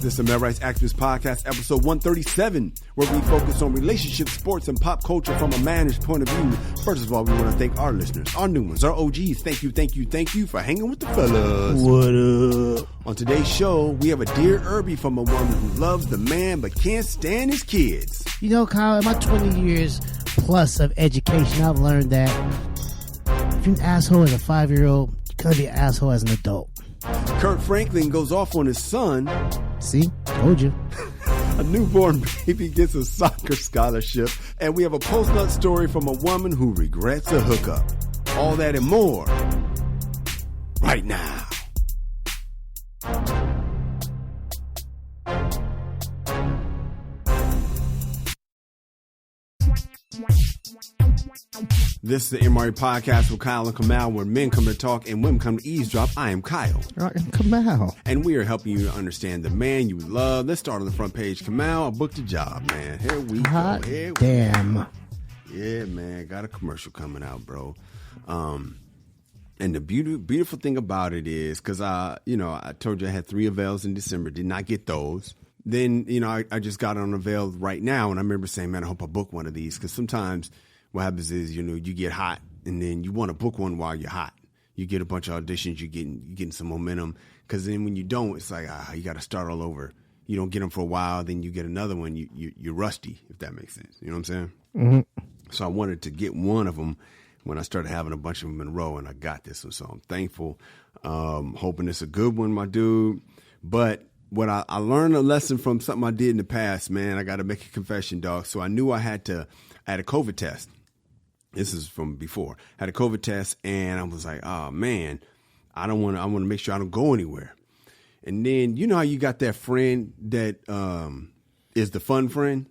This is the Male Rights Activist Podcast, episode 137, where we focus on relationships, sports, and pop culture from a man's point of view. First of all, we want to thank our listeners, our new ones, our OGs. Thank you for hanging with the fellas. What up? On today's show, we have a Dear Irby from a woman who loves the man but can't stand his kids. You know, Kyle, in my 20 years plus of education, I've learned that if you're an asshole as a 5-year-old, you're going to be an asshole as an adult. Kirk Franklin goes off on his son. See? Told you. A newborn baby gets a soccer scholarship. And we have a PostNut story from a woman who regrets a hookup. All that and more right now. This is the MRE Podcast with Kyle and Kamal, where men come to talk and women come to eavesdrop. I am Kyle. I'm Kamal. And we are helping you to understand the man you love. Let's start on the front page. Kamal, I booked a job, man. Here we go. Damn. Yeah, man. Got a commercial coming out, bro. And the beautiful thing about it is, because I told you I had 3 avails in December, did not get those. Then, I just got on avail right now, and I remember saying, man, I hope I book one of these, because sometimes what happens is, you get hot, and then you want to book one while you're hot. You get a bunch of auditions, you're getting some momentum, because then when you don't, it's like, you got to start all over. You don't get them for a while, then you get another one, you're rusty, if that makes sense. You know what I'm saying? Mm-hmm. So I wanted to get one of them when I started having a bunch of them in a row, and I got this one, so I'm thankful. Hoping it's a good one, my dude. But what I learned a lesson from something I did in the past, man. I got to make a confession, dog. So I knew I had a COVID test. This is from before. I had a COVID test, and I was like, oh, man, I want to make sure I don't go anywhere. And then, you know how you got that friend that is the fun friend?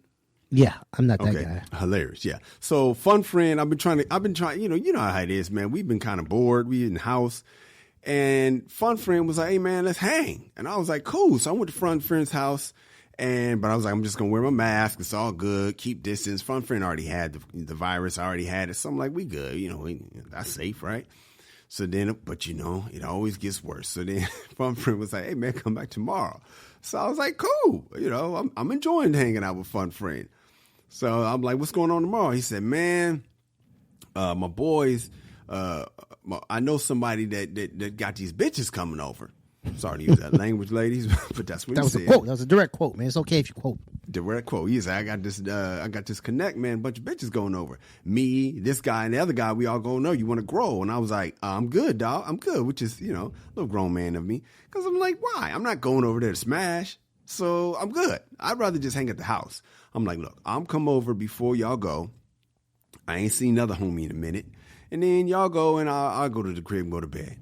Yeah, I'm not that guy. Hilarious, yeah. So fun friend, I've been trying, you know how it is, man. We've been kind of bored. We in the house. And fun friend was like, hey, man, let's hang. And I was like, cool. So I went to fun friend's house. But I was like, I'm just going to wear my mask. It's all good. Keep distance. Fun friend already had the virus. I already had it. So I'm like, we good. That's safe, right? So then, but it always gets worse. So then fun friend was like, hey, man, come back tomorrow. So I was like, cool. I'm enjoying hanging out with fun friend. So I'm like, what's going on tomorrow? He said, man, my boys, I know somebody that got these bitches coming over. Sorry to use that language, ladies, but that's what he said. That was a quote. That was a direct quote, man. It's okay if you quote. Direct quote. He said, I got this connect, man. A bunch of bitches going over. Me, this guy, and the other guy. We all going over. You want to grow? And I was like, I'm good, dog. I'm good. Which is, a little grown man of me, because I'm like, why? I'm not going over there to smash. So I'm good. I'd rather just hang at the house. I'm like, look, I'm come over before y'all go. I ain't seen another homie in a minute, and then y'all go, and I'll go to the crib and go to bed.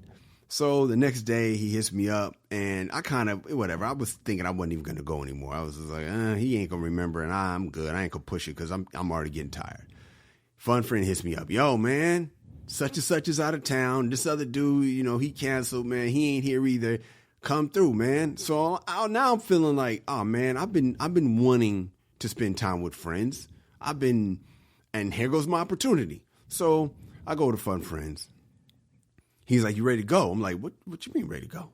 So the next day he hits me up, and I kind of, whatever. I was thinking I wasn't even going to go anymore. I was just like, he ain't going to remember, and I'm good. I ain't going to push it because I'm already getting tired. Fun friend hits me up. Yo, man, such and such is out of town. This other dude, he canceled, man. He ain't here either. Come through, man. So now I'm feeling like, oh, man, I've been wanting to spend time with friends. And here goes my opportunity. So I go to fun friends. He's like, you ready to go? I'm like, what you mean ready to go?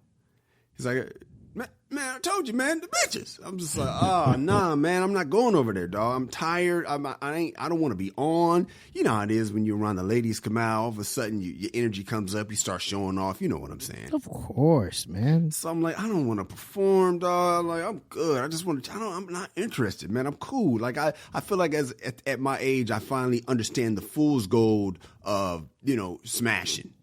He's like, man, I told you, man, the bitches. I'm just like, oh, nah, man, I'm not going over there, dog. I'm tired. I don't want to be on. You know how it is when you're around the ladies come out, all of a sudden your energy comes up, you start showing off. You know what I'm saying? Of course, man. So I'm like, I don't want to perform, dog. Like, I'm good. I just want to, I'm not interested, man. I'm cool. Like, I feel like at my age, I finally understand the fool's gold of, smashing.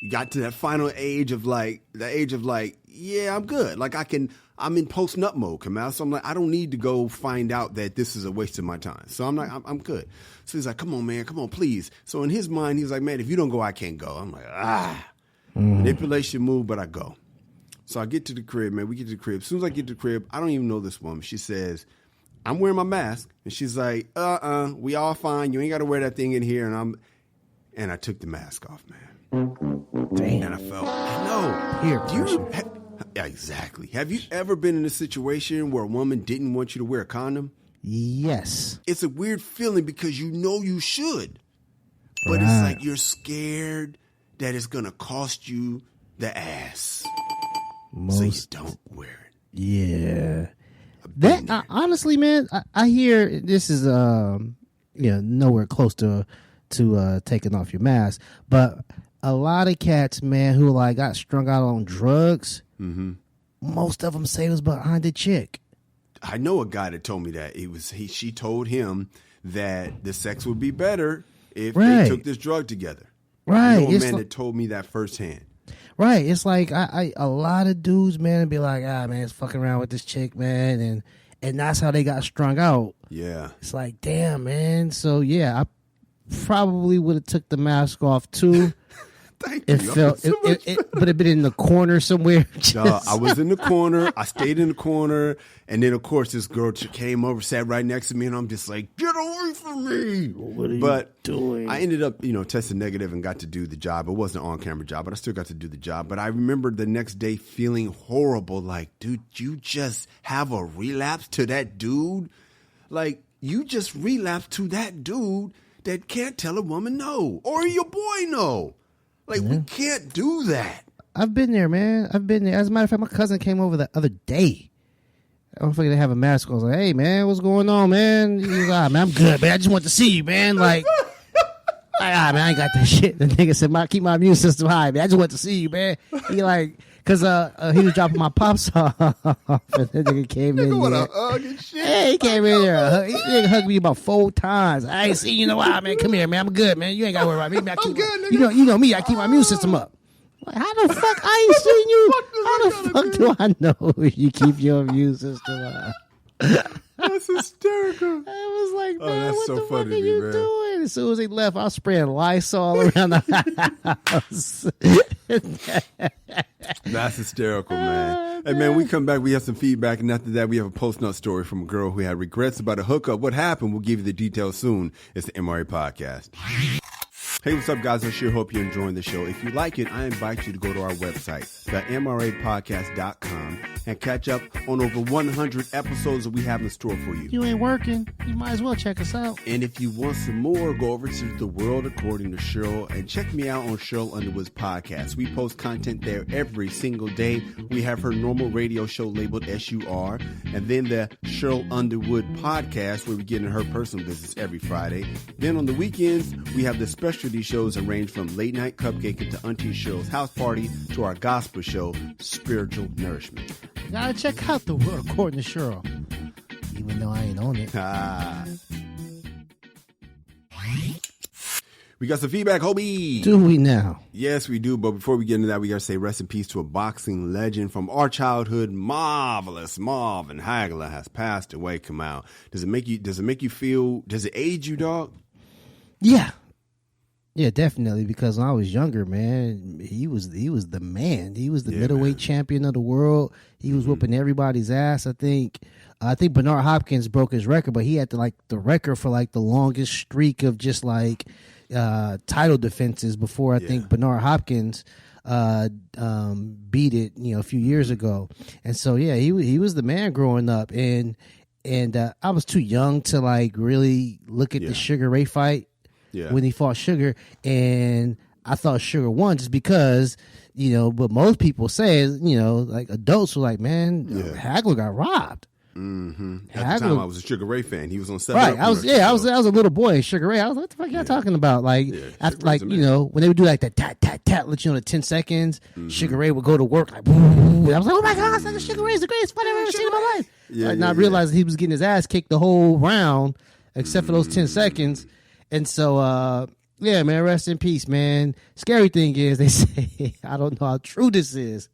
You got to that final age of yeah, I'm good. Like I'm in PostNut Mode, Kamal. So I'm like, I don't need to go find out that this is a waste of my time. So I'm like, I'm good. So he's like, come on, man, come on, please. So in his mind, he's like, man, if you don't go, I can't go. I'm like, manipulation move, but I go. So I get to the crib, man. We get to the crib. As soon as I get to the crib, I don't even know this woman. She says, I'm wearing my mask. And she's like, we all fine. You ain't got to wear that thing in here. And I took the mask off, man. Damn. And I felt, I know. Peer pressure. Yeah, exactly. Have you ever been in a situation where a woman didn't want you to wear a condom? Yes. It's a weird feeling because you know you should. But it's like you're scared that it's going to cost you the ass. So you don't wear it. Yeah. honestly, man, I hear this is nowhere close to taking off your mask, but a lot of cats, man, who like got strung out on drugs, most of them say it was behind a chick. I know a guy that told me that she told him that the sex would be better if they took this drug together. Right. I know a man that told me that firsthand. Right. It's like a lot of dudes, man, be like, man, it's fucking around with this chick, man, and that's how they got strung out. Yeah. It's like, damn, man. So yeah, I probably would have took the mask off too. Thank you. But it been in the corner somewhere. I was in the corner. I stayed in the corner, and then of course this girl came over, sat right next to me, and I'm just like, "Get away from me!" What are you doing? I ended up, testing negative and got to do the job. It wasn't an on-camera job, but I still got to do the job. But I remember the next day feeling horrible. Like, dude, you just have a relapse to that dude. Like, you just relapse to that dude that can't tell a woman no or your boy no. Like, we can't do that. I've been there, man. I've been there. As a matter of fact, my cousin came over the other day. I don't think they have a mask on. I was like, hey, man, what's going on, man? He's like, man, I'm good, man. I just want to see you, man. Like, man, I ain't got that shit. The nigga said, keep my immune system high, man. I just want to see you, man. He like, because he was dropping my pops off. And that nigga came in there. Hug and shit. Hey, he came in there. He nigga hugged me about 4 times. I ain't seen you in a while, man. Come here, man. I'm good, man. You ain't got to worry about me. I'm good, nigga. You know me. I keep my immune system up. Like, how the fuck I ain't seen you? How the fuck do I know you keep your immune system up? That's hysterical. I was like, man, what so the fuck funny are to me, you man. doing? As soon as he left, I was spraying Lysol around the house. That's hysterical, man. Hey, man, we come back. We have some feedback, and after that, we have a PostNut story from a girl who had regrets about a hookup. What happened? We'll give you the details soon. It's the MRA Podcast. Hey, what's up, guys? I sure hope you're enjoying the show. If you like it, I invite you to go to our website, themrapodcast.com, and catch up on over 100 episodes that we have in store for you. You ain't working. You might as well check us out. And if you want some more, go over to The World According to Cheryl and check me out on Cheryl Underwood's podcast. We post content there every single day. We have her normal radio show labeled SUR, and then the Cheryl Underwood podcast, where we get in her personal business every Friday. Then on the weekends, we have the specialty shows that range from Late Night Cupcake into Auntie Cheryl's House Party to our gospel show, Spiritual Nourishment. You gotta check out The World According to Cheryl, even though I ain't on it. We got some feedback, homie. Do we now? Yes, we do. But before we get into that, we got to say rest in peace to a boxing legend from our childhood. Marvelous Marvin Hagler has passed away. Come out. Does it make you feel? Does it age you, dog? Yeah. Yeah, definitely. Because when I was younger, man, he was the man. He was the middleweight champion of the world. He was whooping everybody's ass. I think Bernard Hopkins broke his record, but he had the record for the longest streak of just title defenses before I think Bernard Hopkins beat it, a few years ago. And so he was the man growing up, and I was too young to really look at the Sugar Ray fight when he fought Sugar, and I thought Sugar won just because what most people say is adults were like, man, Hagler got robbed. Mm-hmm. At the time, I was a Sugar Ray fan. He was on 7 Right. I was a little boy in Sugar Ray. I was like, what the fuck y'all talking about? When they would do that tat tat tat, let you know the 10 seconds, Sugar Ray would go to work I was like, oh my god, Sugar Ray's the greatest fight I've ever seen in my life. I realized he was getting his ass kicked the whole round, except for those 10 seconds. And so man, rest in peace, man. Scary thing is, they say, I don't know how true this is,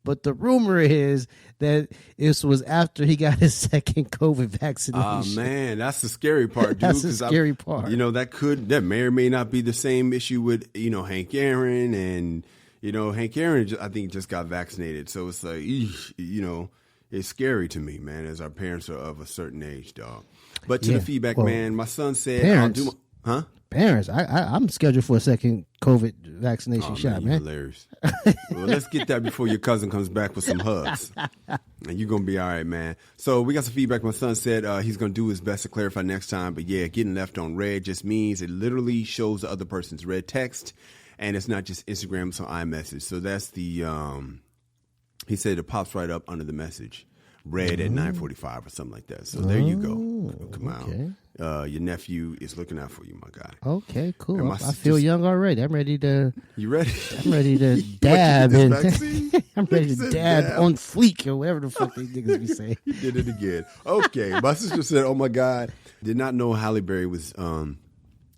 but the rumor is that this was after he got his second COVID vaccination. Oh, man, that's the scary part, dude. That's the scary part. That may or may not be the same issue with, Hank Aaron. And, Hank Aaron, I think, just got vaccinated. So it's like, it's scary to me, man, as our parents are of a certain age, dog. But to the feedback, man, my son said, parents, huh? Parents, I'm scheduled for a second COVID vaccination shot, man. Hilarious. Well, let's get that before your cousin comes back with some hugs. And you're going to be all right, man. So we got some feedback. My son said he's going to do his best to clarify next time. But getting left on red just means it literally shows the other person's red text. And it's not just Instagram, it's on iMessage. So that's the, he said it pops right up under the message. read at 9:45 or something like that. So there you go. Come okay. out. Your nephew is looking out for you, my guy. Okay, cool. I feel young already. I'm ready to. You ready? I'm ready to dab and I'm ready to dab on fleek or whatever the fuck these niggas be saying. You did it again. Okay, my sister said, "Oh my God, did not know Halle Berry was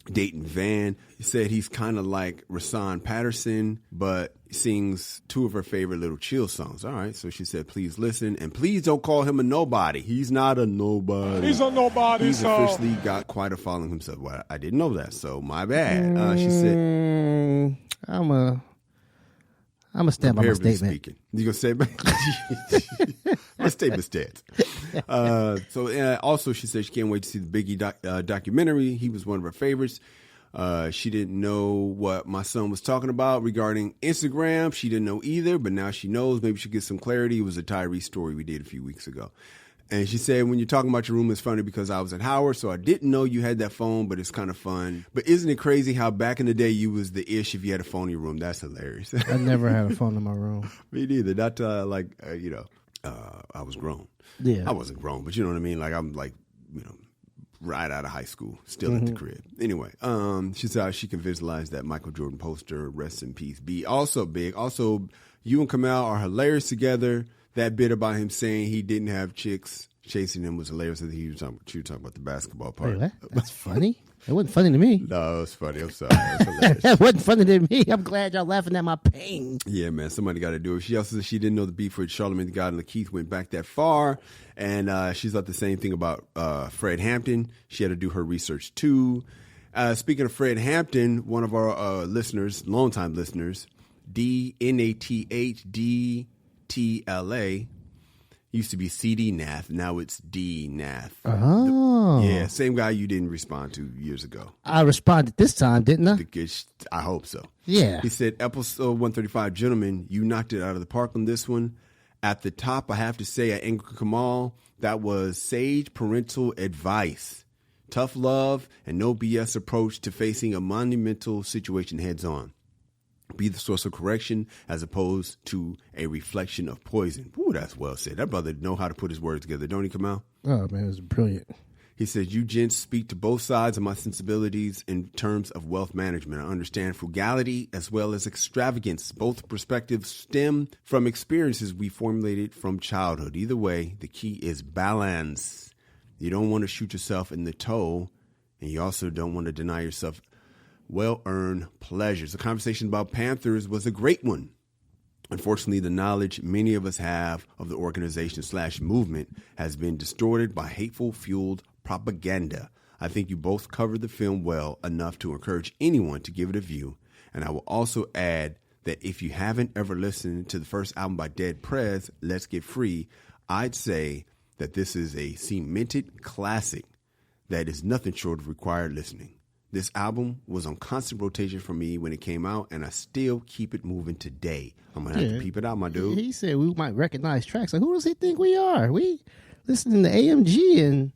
dating Van." He said he's kind of like Rasan Patterson, but sings two of her favorite Little Chill songs. All right, so she said, please listen, and please don't call him a nobody. He's not a nobody. He's a nobody. He's officially got quite a following himself. Well, I didn't know that, so my bad. She said, I'm a stand by my statement. Speaking. You gonna say my statement stands. So also, she said she can't wait to see the Biggie documentary. He was one of her favorites. She didn't know what my son was talking about regarding Instagram. She didn't know either, but now she knows. Maybe she'll get some clarity. It was a Tyrese story we did a few weeks ago. And she said, when you're talking about your room, it's funny because I was at Howard, so I didn't know you had that phone, but it's kind of fun. But isn't it crazy how back in the day you was the ish if you had a phone in your room? That's hilarious. I never had a phone in my room. Me neither. Not I was grown. Yeah. I wasn't grown, but you know what I mean? Like I'm like, right out of high school, still at the crib. Anyway, she said she can visualize that Michael Jordan poster, rest in peace. B, also big. Also, you and Kamal are hilarious together. That bit about him saying he didn't have chicks chasing him was hilarious. I think you were talking about the basketball part. Wait, what? That's funny? It wasn't funny to me. No, it was funny. I'm sorry. It was hilarious. That wasn't funny to me. I'm glad y'all laughing at my pain. Yeah, man. Somebody got to do it. She also said she didn't know the beef with Charlamagne the God and Lakeith went back that far. And she thought the same thing about Fred Hampton. She had to do her research, too. Speaking of Fred Hampton, one of our listeners, longtime listeners, DNATHDTLA, used to be CD Nath. Now it's D Nath. Oh. Yeah, same guy you didn't respond to years ago. I responded this time, didn't I? I hope so. Yeah. He said, episode 135, gentlemen, you knocked it out of the park on this one. At the top, I have to say, at Angry Kamal, that was sage parental advice. Tough love and no BS approach to facing a monumental situation heads on. Be the source of correction as opposed to a reflection of poison. Ooh, that's well said. That brother know how to put his words together, don't he, Kamal? Oh, man, it was brilliant. He says, you gents speak to both sides of my sensibilities in terms of wealth management. I understand frugality as well as extravagance. Both perspectives stem from experiences we formulated from childhood. Either way, the key is balance. You don't want to shoot yourself in the toe, and you also don't want to deny yourself well-earned pleasures. The conversation about Panthers was a great one. Unfortunately, the knowledge many of us have of the organization/movement has been distorted by hateful-fueled propaganda. I think you both covered the film well enough to encourage anyone to give it a view. And I will also add that if you haven't ever listened to the first album by Dead Prez, Let's Get Free, I'd say that this is a cemented classic that is nothing short of required listening. This album was on constant rotation for me when it came out, and I still keep it moving today. I'm going to have to peep it out, my dude. He said we might recognize tracks. Like, who does he think we are? We listening to AMG and...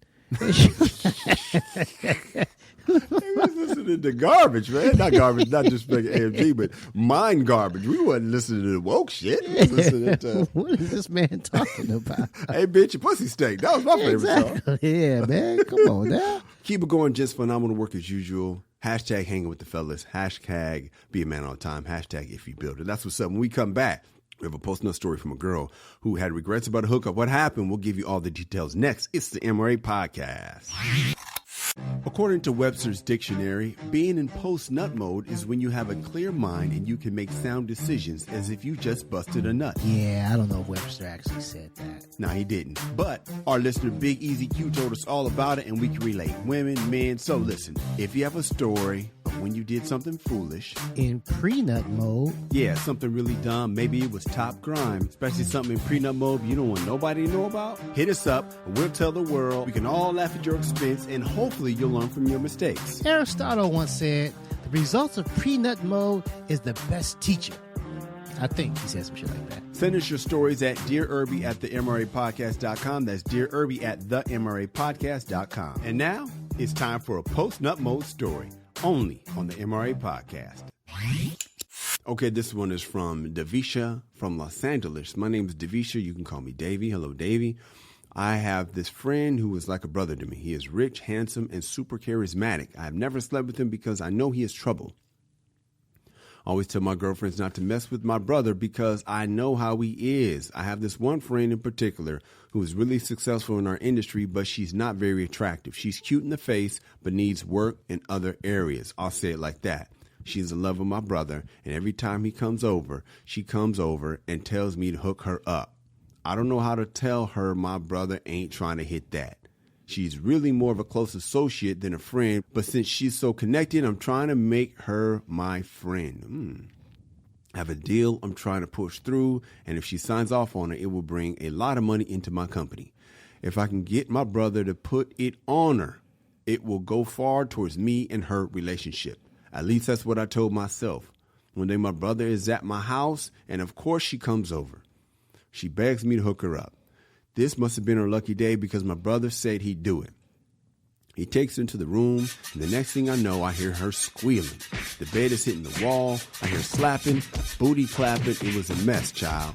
He was listening to garbage, man. Not garbage, not just like AMG, but mind garbage. We wasn't listening to the woke shit. We was listening to... What is this man talking about? Hey, bitch, your pussy steak. That was my favorite song. Yeah, man. Come on now. Keep it going. Just phenomenal work as usual. Hashtag hanging with the fellas. Hashtag be a man all the time. Hashtag if you build it. That's what's up. When we come back, we have a PostNut story from a girl who had regrets about a hookup. What happened? We'll give you all the details next. It's the MRA Podcast. According to Webster's dictionary, being in post-nut mode is when you have a clear mind and you can make sound decisions as if you just busted a nut. Yeah, I don't know if Webster actually said that. No, he didn't. But our listener, Big Easy Q, told us all about it, and we can relate. Women, men. So listen, if you have a story of when you did something foolish. In pre-nut mode. Yeah, something really dumb. Maybe it was top grime. Especially something in pre-nut mode you don't want nobody to know about. Hit us up, and we'll tell the world. We can all laugh at your expense, and hopefully you'll learn from your mistakes. Aristotle once said, the results of pre-nut mode is the best teacher. I think he said some shit like that. Send us your stories at dearirby@themrapodcast.com. That's dearirby@themrapodcast.com. And now it's time for a post-nut mode story, only on the MRA Podcast. Okay, this one is from Davisha from Los Angeles. My name is Davisha. You can call me Davey. Hello, Davey. I have this friend who is like a brother to me. He is rich, handsome, and super charismatic. I have never slept with him because I know he is trouble. I always tell my girlfriends not to mess with my brother because I know how he is. I have this one friend in particular who is really successful in our industry, but she's not very attractive. She's cute in the face, but needs work in other areas. I'll say it like that. She's the love of my brother, and every time he comes over, she comes over and tells me to hook her up. I don't know how to tell her my brother ain't trying to hit that. She's really more of a close associate than a friend, but since she's so connected, I'm trying to make her my friend. I have a deal I'm trying to push through, and if she signs off on it, it will bring a lot of money into my company. If I can get my brother to put it on her, it will go far towards me and her relationship. At least that's what I told myself. One day my brother is at my house, and of course she comes over. She begs me to hook her up. This must have been her lucky day because my brother said he'd do it. He takes her into the room, and the next thing I know, I hear her squealing. The bed is hitting the wall. I hear slapping, booty clapping. It was a mess, child.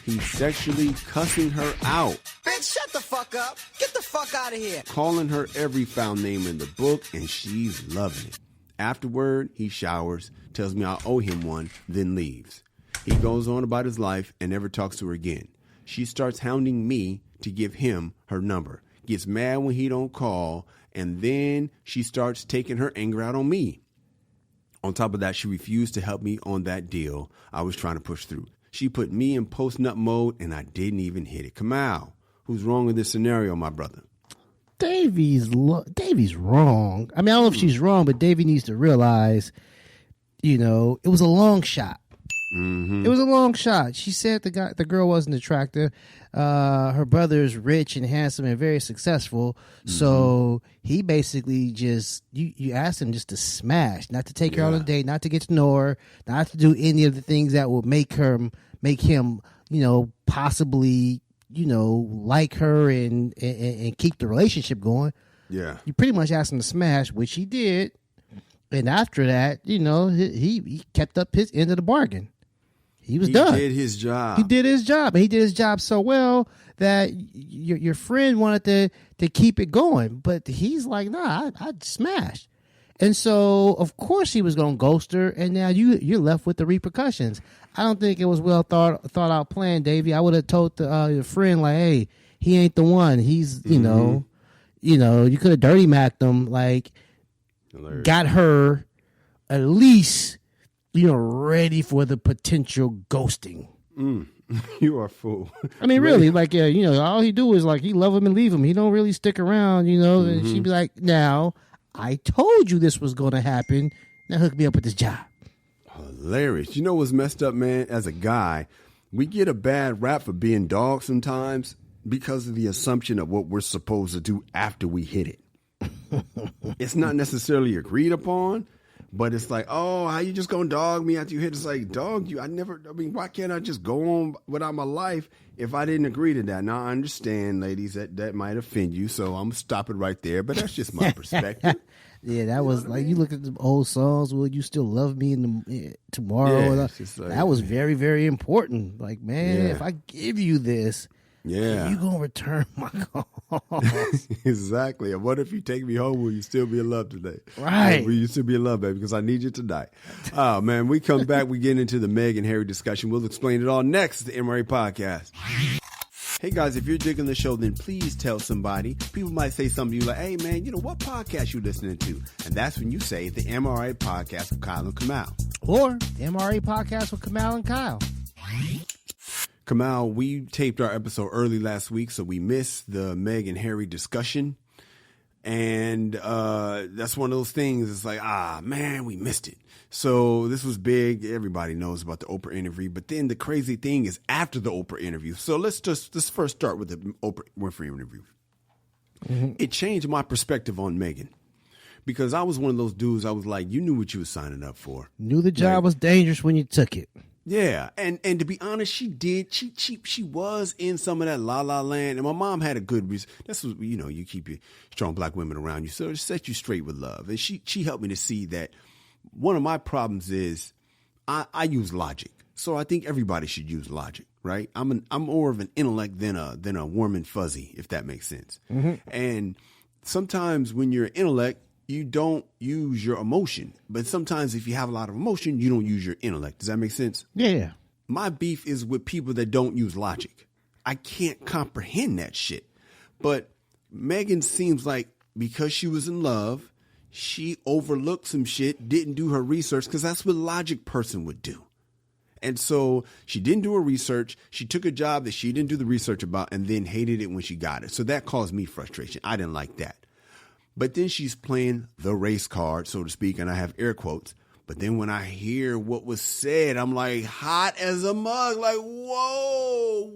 He's sexually cussing her out. Bitch, shut the fuck up. Get the fuck out of here. Calling her every foul name in the book, and she's loving it. Afterward, he showers, tells me I owe him one, then leaves. He goes on about his life and never talks to her again. She starts hounding me to give him her number, gets mad when he don't call, and then she starts taking her anger out on me. On top of that, she refused to help me on that deal I was trying to push through. She put me in PostNut Mode, and I didn't even hit it. Kamal, who's wrong in this scenario, my brother? Davey's wrong. I mean, I don't know if she's wrong, but Davey needs to realize, it was a long shot. Mm-hmm. It was a long shot. She said the girl wasn't attractive. Her brother is rich and handsome and very successful. Mm-hmm. So he basically just you asked him just to smash, not to take her on a date, not to get to know her, not to do any of the things that would make him, possibly, like her and keep the relationship going. Yeah. You pretty much asked him to smash, which he did. And after that, he kept up his end of the bargain. He was done. He did his job. He did his job. And he did his job so well that your friend wanted to keep it going. But he's like, nah, I smashed. And so, of course, he was going to ghost her. And now you're left with the repercussions. I don't think it was well thought out plan, Davey. I would have told your friend, like, hey, he ain't the one. He's, you could have dirty macked him, like, hilarious. Got her at least, ready for the potential ghosting. You are a fool. I mean, really, like, all he do is, like, he love him and leave him. He don't really stick around, and she'd be like, now, I told you this was going to happen. Now hook me up with this job. Hilarious. You know what's messed up, man? As a guy, we get a bad rap for being dogs sometimes because of the assumption of what we're supposed to do after we hit it. It's not necessarily agreed upon, but it's like, oh, how you just gonna dog me after you hit? It's like, dog you. Why can't I just go on without my life if I didn't agree to that? Now, I understand, ladies, that might offend you, so I'm gonna stop it right there, but that's just my perspective. Yeah, that was like, you look at the old songs, will you still love me tomorrow? Yeah, that was very, very important. Like, man, if I give you this, yeah, you gonna return my call. Exactly. And what if you take me home? Will you still be in love today? Right. Will you still be in love, baby? Because I need you tonight. Oh, man, we come back. We get into the Meg and Harry discussion. We'll explain it all next. The MRA Podcast. Hey, guys, if you're digging the show, then please tell somebody. People might say something to you like, hey, man, what podcast you listening to? And that's when you say the MRA Podcast with Kyle and Kamal. Or the MRA Podcast with Kamal and Kyle. Kamal, we taped our episode early last week, so we missed the Meg and Harry discussion. And that's one of those things. It's like, man, we missed it. So this was big. Everybody knows about the Oprah interview. But then the crazy thing is after the Oprah interview. So let's first start with the Oprah Winfrey interview. Mm-hmm. It changed my perspective on Megan. Because I was one of those dudes, I was like, you knew what you were signing up for. Knew the job was dangerous when you took it. Yeah, and to be honest, she did. She was in some of that La La Land, and my mom had a good reason. That's what, you keep your strong black women around you, so it set you straight with love. And she helped me to see that one of my problems is I use logic. So I think everybody should use logic, right? I'm more of an intellect than a warm and fuzzy, if that makes sense. And sometimes when you're intellect, you don't use your emotion. But sometimes if you have a lot of emotion, you don't use your intellect. Does that make sense? Yeah. My beef is with people that don't use logic. I can't comprehend that shit. But Megan seems like because she was in love, she overlooked some shit, didn't do her research, because that's what a logic person would do. And so she didn't do her research. She took a job that she didn't do the research about and then hated it when she got it. So that caused me frustration. I didn't like that. But then she's playing the race card, so to speak, and I have air quotes. But then when I hear what was said, I'm like hot as a mug, like, whoa,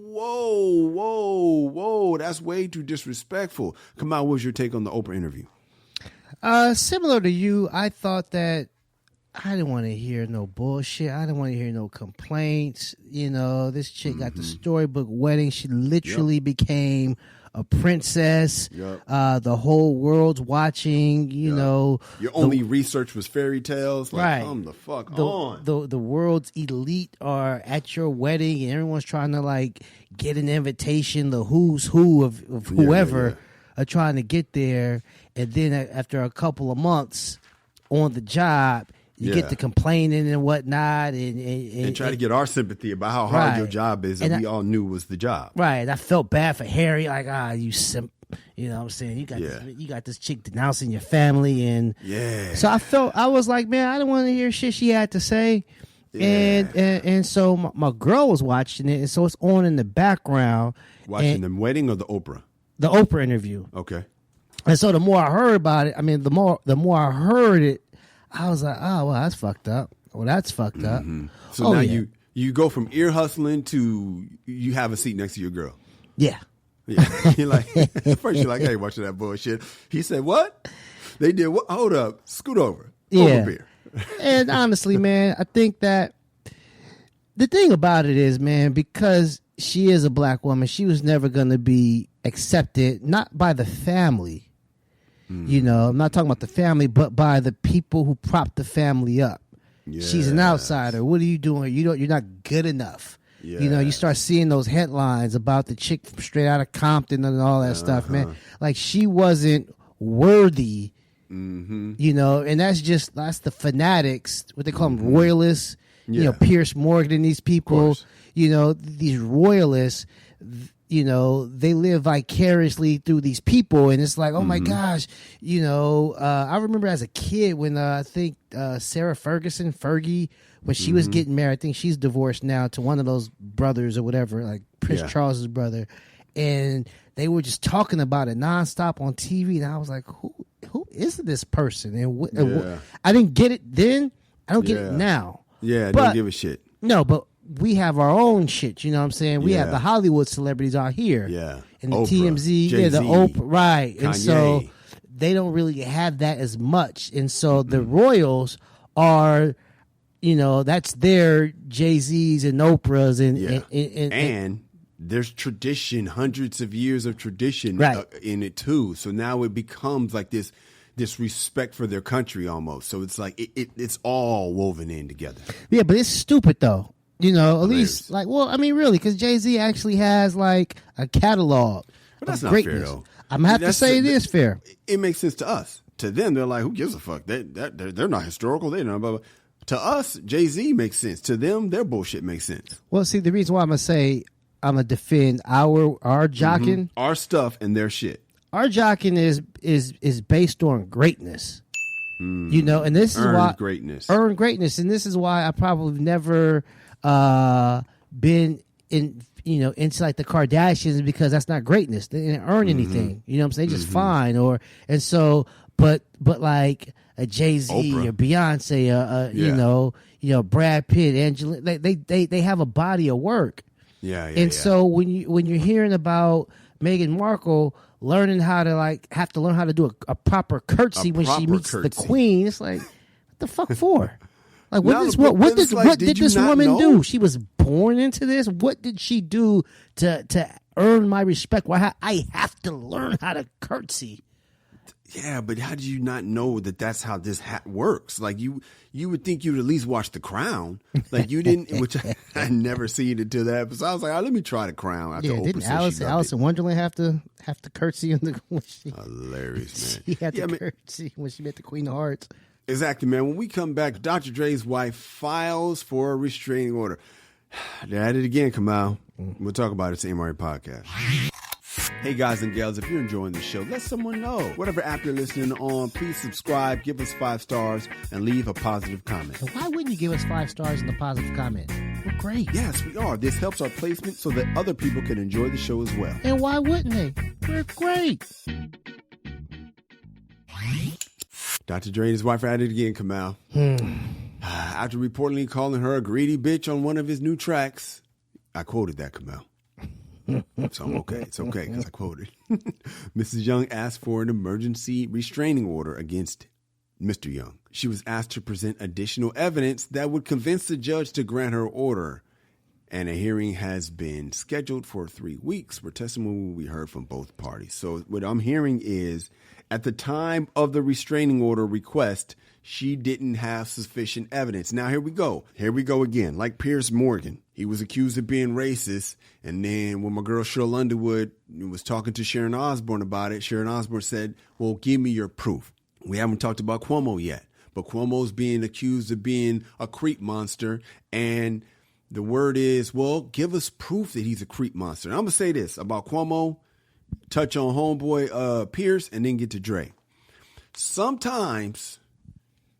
that's way too disrespectful. Come on, what was your take on the Oprah interview? Similar to you, I thought that I didn't want to hear no bullshit. I didn't want to hear no complaints. You know, this chick got the storybook wedding. She literally became a princess. The whole world's watching. You know, your only research was fairy tales. Like, right. Come the fuck on. The world's elite are at your wedding, and everyone's trying to like get an invitation. The who's who of whoever are trying to get there, and then after a couple of months on the job, you get to complaining and whatnot, and try to get our sympathy about how hard your job is, and we all knew was the job. Right. And I felt bad for Harry, like, you simp. You know what I'm saying? You got this chick denouncing your family, and so I was like, man, I didn't want to hear shit she had to say. And so my girl was watching it, and so it's on in the background. Watching the wedding or the Oprah? The Oprah interview. Okay. And so the more I heard about it, I mean, the more I heard it, I was like, oh, well, that's fucked up. Well, that's fucked up. So now you go from ear hustling to you have a seat next to your girl. Yeah. You're like, first you're like, hey, watching that bullshit. He said, what? They did what? Hold up. Scoot over. Over beer. And honestly, man, I think that the thing about it is, man, because she is a black woman, she was never going to be accepted, not by the family. You know, I'm not talking about the family, but by the people who prop the family up. She's an outsider. What are you doing? You're not good enough. You know, you start seeing those headlines about the chick from straight out of Compton and all that stuff, man. Like, she wasn't worthy, you know, and that's the fanatics, what they call them, royalists, you know, Pierce Morgan and these people, you know, these royalists. You know, they live vicariously through these people, and it's like, oh my gosh, you know. I remember as a kid when I think Sarah Fergie, when she was getting married, I think she's divorced now to one of those brothers or whatever, like Prince Charles's brother, and they were just talking about it nonstop on TV, and I was like, who is this person? And I didn't get it then. I don't get it now. Yeah, don't give a shit. No, but we have our own shit, you know what I'm saying? We have the Hollywood celebrities out here. Yeah. And the Oprah, TMZ, Jay-Z, the Oprah, right. Kanye. And so they don't really have that as much. And so the royals are, you know, that's their Jay-Z's and Oprah's. And there's tradition, hundreds of years of tradition in it too. So now it becomes like this respect for their country almost. So it's like it's all woven in together. Yeah, but it's stupid though. You know, at least, like, well, I mean, really, because Jay-Z actually has, like, a catalog of greatness. Not fair, though. I'm going to have to say it is fair. It makes sense to us. To them, they're like, who gives a fuck? They're not historical. They don't know. But to us, Jay-Z makes sense. To them, their bullshit makes sense. Well, see, the reason why I'm going to say I'm going to defend our jocking. Our stuff and their shit. Our jocking is based on greatness. You know, and this is why. Earned greatness. And this is why I probably never been in, you know, into like the Kardashians, because that's not greatness. They didn't earn anything. You know what I'm saying? Just fine. And so, but like a Jay-Z or Beyonce, you know, Brad Pitt, Angelina, they have a body of work. So when you're hearing about Meghan Markle learning how to learn how to do a proper curtsy when she meets the Queen, it's like, what the fuck for? Like, what did this woman do? She was born into this. What did she do to earn my respect? Why I have to learn how to curtsy? Yeah, but how did you not know that that's how this hat works? Like you would think you'd at least watch The Crown. Like you didn't, which I never seen it until that episode. I was like, let me try The Crown. Didn't Alice in Wonderland have to curtsy in the hilarious, man. She had to curtsy when she met the Queen of Hearts. Exactly, man. When we come back, Dr. Dre's wife files for a restraining order. They're at it again, Kamal. We'll talk about it. It's the MRA Podcast. Hey guys and gals, if you're enjoying the show, let someone know. Whatever app you're listening on, please subscribe, give us 5 stars, and leave a positive comment. And why wouldn't you give us 5 stars and a positive comment? We're great. Yes, we are. This helps our placement so that other people can enjoy the show as well. And why wouldn't they? We're great. Dr. Dre and his wife are at it again, Kamal. After reportedly calling her a greedy bitch on one of his new tracks, I quoted that, Kamal. So I'm okay. It's okay because I quoted. Mrs. Young asked for an emergency restraining order against Mr. Young. She was asked to present additional evidence that would convince the judge to grant her order. And a hearing has been scheduled for 3 weeks where testimony will be heard from both parties. So what I'm hearing is at the time of the restraining order request, she didn't have sufficient evidence. Now, here we go. Here we go again. Like Piers Morgan. He was accused of being racist. And then when my girl Cheryl Underwood was talking to Sharon Osbourne about it, Sharon Osbourne said, well, give me your proof. We haven't talked about Cuomo yet. But Cuomo's being accused of being a creep monster. And the word is, well, give us proof that he's a creep monster. And I'm going to say this about Cuomo, touch on homeboy Pierce, and then get to Dre. Sometimes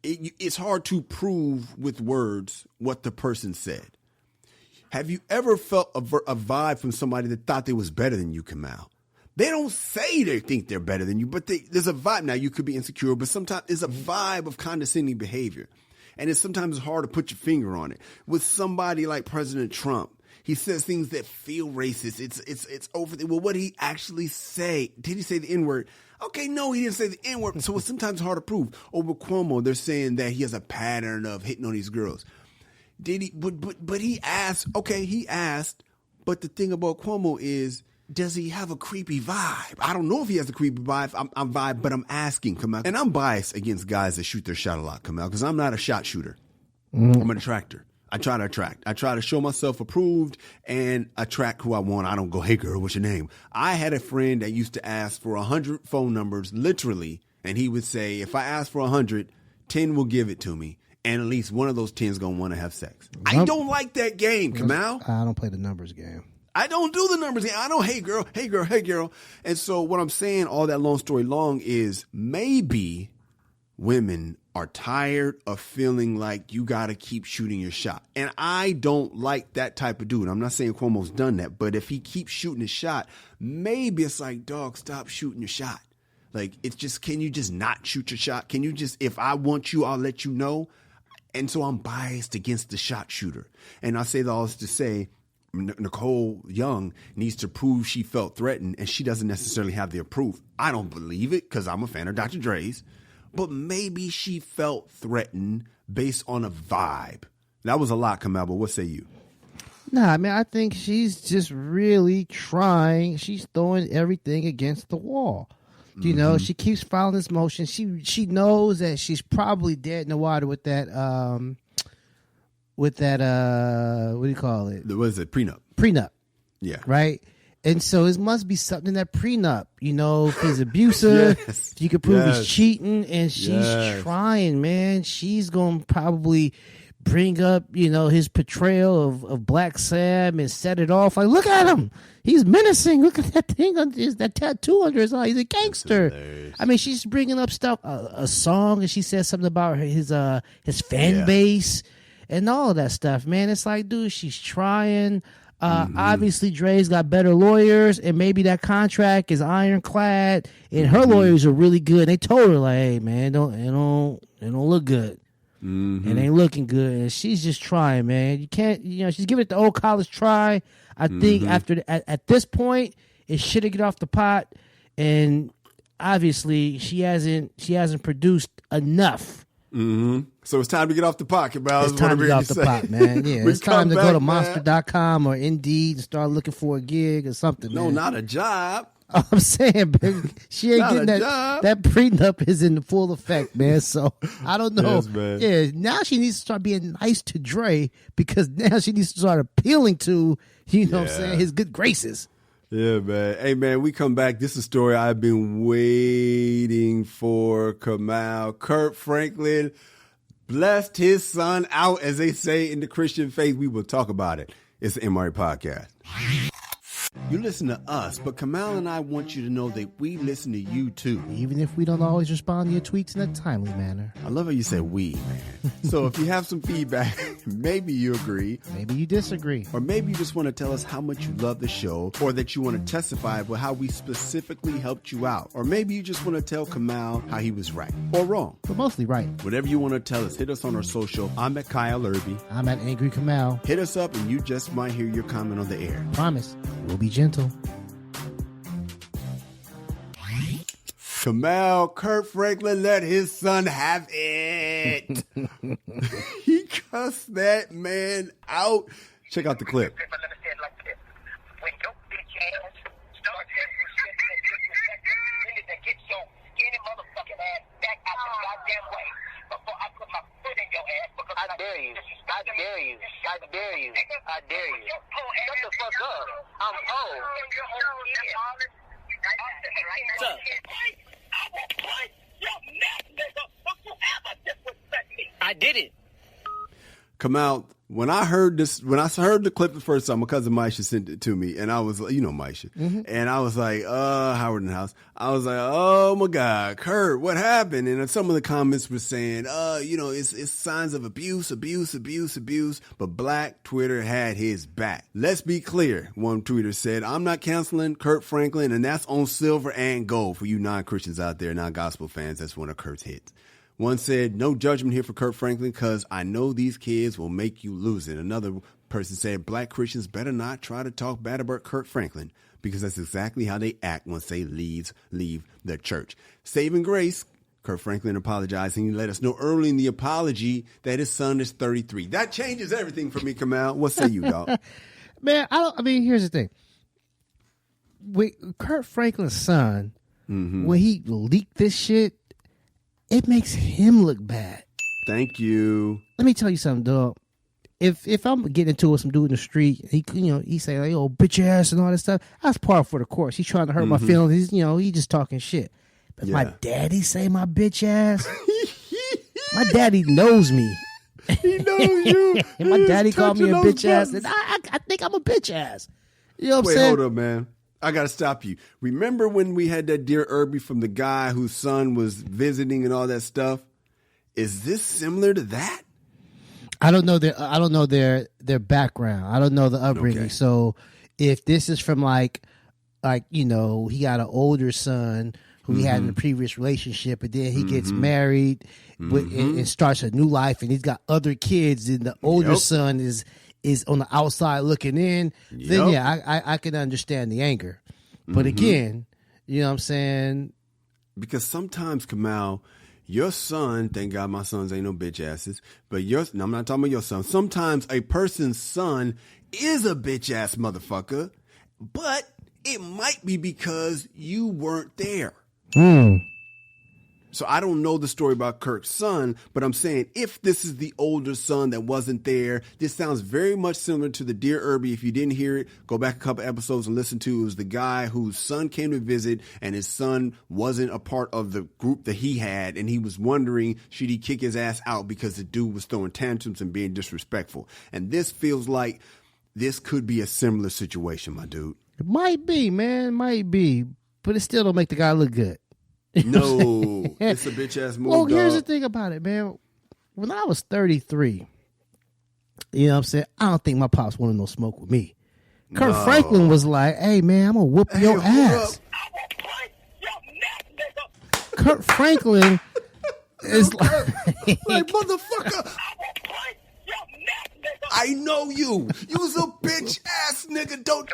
it's hard to prove with words what the person said. Have you ever felt a vibe from somebody that thought they was better than you, Kamal? They don't say they think they're better than you, but there's a vibe. Now, you could be insecure, but sometimes there's a vibe of condescending behavior. And it's sometimes hard to put your finger on it. With somebody like President Trump, he says things that feel racist. It's over. Well, what did he actually say? Did he say the N-word? Okay, no, he didn't say the N-word. So it's sometimes hard to prove. Over Cuomo, they're saying that he has a pattern of hitting on these girls. Did he? But he asked. Okay, he asked. But the thing about Cuomo is, does he have a creepy vibe? I don't know if he has a creepy vibe. I'm vibe, but I'm asking, Kamal. And I'm biased against guys that shoot their shot a lot, Kamal, because I'm not a shot shooter. I'm an attractor. I try to attract. I try to show myself approved and attract who I want. I don't go, hey, girl, what's your name? I had a friend that used to ask for 100 phone numbers, literally, and he would say, if I ask for 100, 10 will give it to me. And at least one of those 10 is going to want to have sex. I don't like that game, Kamal. I don't play the numbers game. I don't do the numbers game. I don't, hey, girl, hey, girl, hey, girl. And so what I'm saying, all that long story long, is maybe women are tired of feeling like you got to keep shooting your shot. And I don't like that type of dude. I'm not saying Cuomo's done that, but if he keeps shooting his shot, maybe it's like, dog, stop shooting your shot. Like, it's just, can you just not shoot your shot? Can you just, if I want you, I'll let you know. And so I'm biased against the shot shooter. And I say all this to say, Nicole Young needs to prove she felt threatened, and she doesn't necessarily have the proof. I don't believe it because I'm a fan of Dr. Dre's, but maybe she felt threatened based on a vibe. That was a lot, Kamal, but what say you? Nah, I mean, I think she's just really trying. She's throwing everything against the wall. You know, she keeps filing this motion. She knows that she's probably dead in the water with that what do you call it? What is it? Prenup. Yeah. Right? And so it must be something in that prenup, you know, if he's abusive, Yes. if you could prove he's cheating, and she's trying, man. She's going to probably bring up, you know, his portrayal of Black Sam and set it off. Like, look at him. He's menacing. Look at that thing, that tattoo under his eye. He's a gangster. I mean, she's bringing up stuff, a song, and she says something about his fan base and all of that stuff, man. It's like, dude, she's trying. Obviously, Dre's got better lawyers, and maybe that contract is ironclad, and her lawyers are really good. They told her, like, hey, man, it don't look good. It ain't looking good, and she's just trying, man. You can't, you know, she's giving it the old college try. I think at this point, it should have get off the pot, and obviously she hasn't produced enough. So it's time to get off the pot, Kamal. It's time to get off the pot, man. Yeah, it's time to go to monster.com or Indeed and start looking for a gig or something. No, man. not a job. I'm saying, man, she ain't Not getting a that. job. That prenup is in full effect, man. So I don't know. Yes, man. Yeah, now she needs to start being nice to Dre because now she needs to start appealing to, what I'm saying, his good graces. Yeah, man. Hey, man, we come back. This is a story I've been waiting for. Kamal. Kirk Franklin blessed his son out, as they say in the Christian faith. We will talk about it. It's the MRA Podcast. You listen to us, but Kamal and I want you to know that we listen to you too. Even if we don't always respond to your tweets in a timely manner. I love how you said we, man. So if you have some feedback, maybe you agree. Maybe you disagree. Or maybe you just want to tell us how much you love the show, or that you want to testify about how we specifically helped you out. Or maybe you just want to tell Kamal how he was right or wrong. But mostly right. Whatever you want to tell us, hit us on our social. I'm at Kyle Irby. I'm at Angry Kamal. Hit us up and you just might hear your comment on the air. Promise, we'll be gentle. Kamal, Kirk Franklin let his son have it. He cussed that man out. Check out the clip. When your bitch ass starts get your skinny motherfucking ass back out the goddamn way before I put my foot in your ass. Because I dare you. I dare you. I dare you. I dare you. Shut the fuck up. I'm old. What's up? I will punch your neck, nigga, if you ever disrespect me. I did it. Kamal, when I heard the clip the first time, my cousin Maisha sent it to me, and I was like, you know Maisha, and I was like, Howard in the house. I was like, oh my God, Kurt, what happened? And some of the comments were saying, it's signs of abuse, but Black Twitter had his back. Let's be clear, one tweeter said, I'm not canceling Kirk Franklin, and that's on silver and gold for you non-Christians out there, non-gospel fans. That's one of Kurt's hits. One said, no judgment here for Kirk Franklin because I know these kids will make you lose it. Another person said, Black Christians better not try to talk bad about Kirk Franklin because that's exactly how they act once they leave the church. Saving grace, Kirk Franklin apologizing. He let us know early in the apology that his son is 33. That changes everything for me, Kamal. What say you, dog? Man, here's the thing. With Kirk Franklin's son, when he leaked this shit, it makes him look bad. Thank you. Let me tell you something, dog. If I'm getting into it with some dude in the street, he say like, "Oh, bitch ass" and all that stuff. That's par for the course. He's trying to hurt my feelings. He just talking shit. But my daddy say my bitch ass. My daddy knows me. He knows you. And my daddy called me a bitch ass, and I think I'm a bitch ass. You know what I'm saying? Hold up, man. I got to stop you. Remember when we had that Dear Irby from the guy whose son was visiting and all that stuff? Is this similar to that? I don't know their background. I don't know the upbringing. Okay. So if this is from like he got an older son who he had in a previous relationship, and then he gets married and starts a new life, and he's got other kids, and the older son is on the outside looking in, then I can understand the anger. But again, you know what I'm saying? Because sometimes, Kamal, your son, thank God my sons ain't no bitch asses, but I'm not talking about your son. Sometimes a person's son is a bitch ass motherfucker, but it might be because you weren't there. So I don't know the story about Kirk's son, but I'm saying if this is the older son that wasn't there, this sounds very much similar to the Dear Irby. If you didn't hear it, go back a couple episodes and listen to it. It was the guy whose son came to visit and his son wasn't a part of the group that he had. And he was wondering, should he kick his ass out because the dude was throwing tantrums and being disrespectful. And this feels like this could be a similar situation, my dude. It might be, man. Might be. But it still don't make the guy look good. No, it's a bitch ass move. Well, here's the thing about it, man. When I was 33, you know what I'm saying? I don't think my pops wanted no smoke with me. Kirk Franklin was like, hey, man, I'm going to whoop your ass. Kirk Franklin is like, motherfucker. I know you. You was a bitch ass nigga. Don't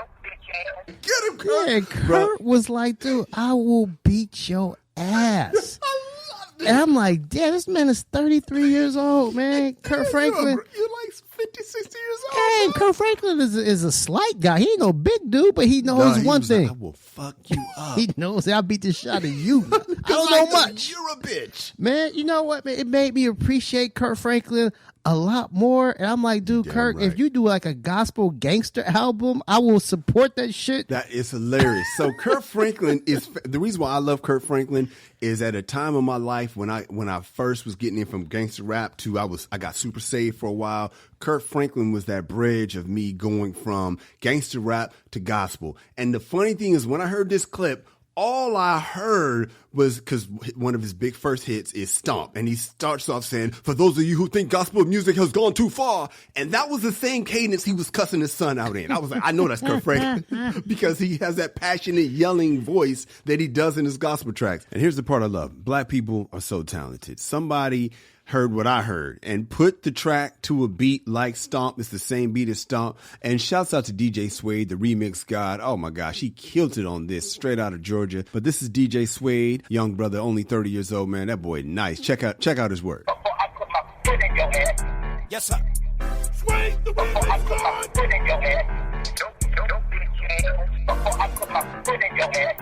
get him, Kirk. Yeah, Kurt was like, dude, I will beat your ass. I love it. And I'm like, damn, this man is 33 years old, man. Kirk Franklin. You're like 50, 60 years old. Hey, Kirk Franklin is a slight guy. He ain't no big dude, but he knows one thing. I will fuck you up. He knows I'll beat the shit out of you. I don't know much. You're a bitch. Man, you know what, man? It made me appreciate Kirk Franklin a lot more. And I'm like, dude, Kirk, if you do like a gospel gangster album, I will support that shit. That is hilarious. So Kirk Franklin is the reason why I love Kirk Franklin is at a time of my life when I first was getting in from gangster rap to I got super saved for a while. Kirk Franklin was that bridge of me going from gangster rap to gospel. And the funny thing is when I heard this clip, all I heard was because one of his big first hits is Stomp. And he starts off saying, for those of you who think gospel music has gone too far. And that was the same cadence he was cussing his son out in. I was like, I know that's Kirk Franklin because he has that passionate yelling voice that he does in his gospel tracks. And here's the part I love. Black people are so talented. Somebody heard what I heard and put the track to a beat like Stomp. It's the same beat as Stomp. And shouts out to DJ Suede, the remix god. Oh my gosh, he killed it on this, straight out of Georgia. But this is DJ Suede, young brother, only 30 years old, man. That boy nice. Check out his work. Before I put my foot in your ass. Yes, sir. Suede, the Before I put my foot in your ass. Don't be ashamed. Before I put my foot in your ass.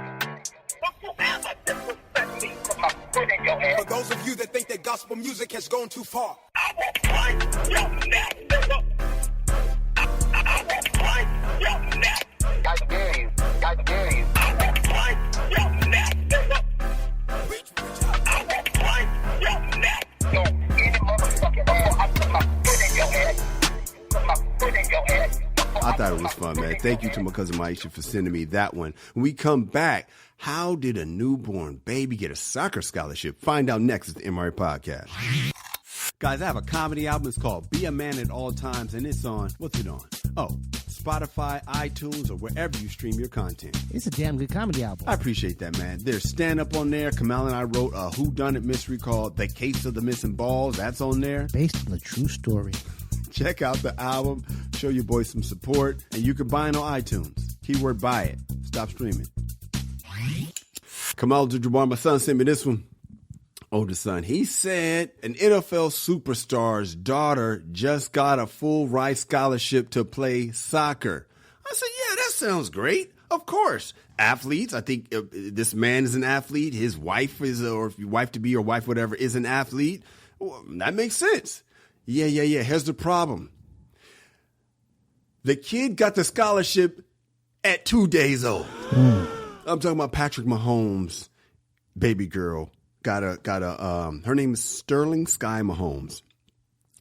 Don't you ever disrespect me. Put my foot in your ass. For those of you that think that gospel music has gone too far, I will fight your neck, nigga. I will fight your neck. I dare you. I dare you. I will fight your neck, nigga. I will fight your neck. Yo, any motherfucking before I put my foot in your ass. Put my foot in your ass. I thought it was fun, man. Thank you to my cousin Maisha for sending me that one. When we come back, how did a newborn baby get a soccer scholarship? Find out next at the MRA Podcast. Guys, I have a comedy album. It's called Be a Man at All Times, and it's on, what's it on? Oh, Spotify, iTunes, or wherever you stream your content. It's a damn good comedy album. I appreciate that, man. There's stand-up on there. Kamal and I wrote a whodunit mystery called The Case of the Missing Balls. That's on there. Based on a true story. Check out the album. Show your boy some support. And you can buy it on iTunes. Keyword buy it. Stop streaming. Kamal Abdul-Jabbar, my son, sent me this one. Older son. He said an NFL superstar's daughter just got a full ride scholarship to play soccer. I said, yeah, that sounds great. Of course. Athletes. I think this man is an athlete. His wife is, or wife to be or wife, whatever, is an athlete. Well, that makes sense. Yeah. Here's the problem. The kid got the scholarship at 2 days old. I'm talking about Patrick Mahomes' baby girl. Got a her name is Sterling Sky Mahomes.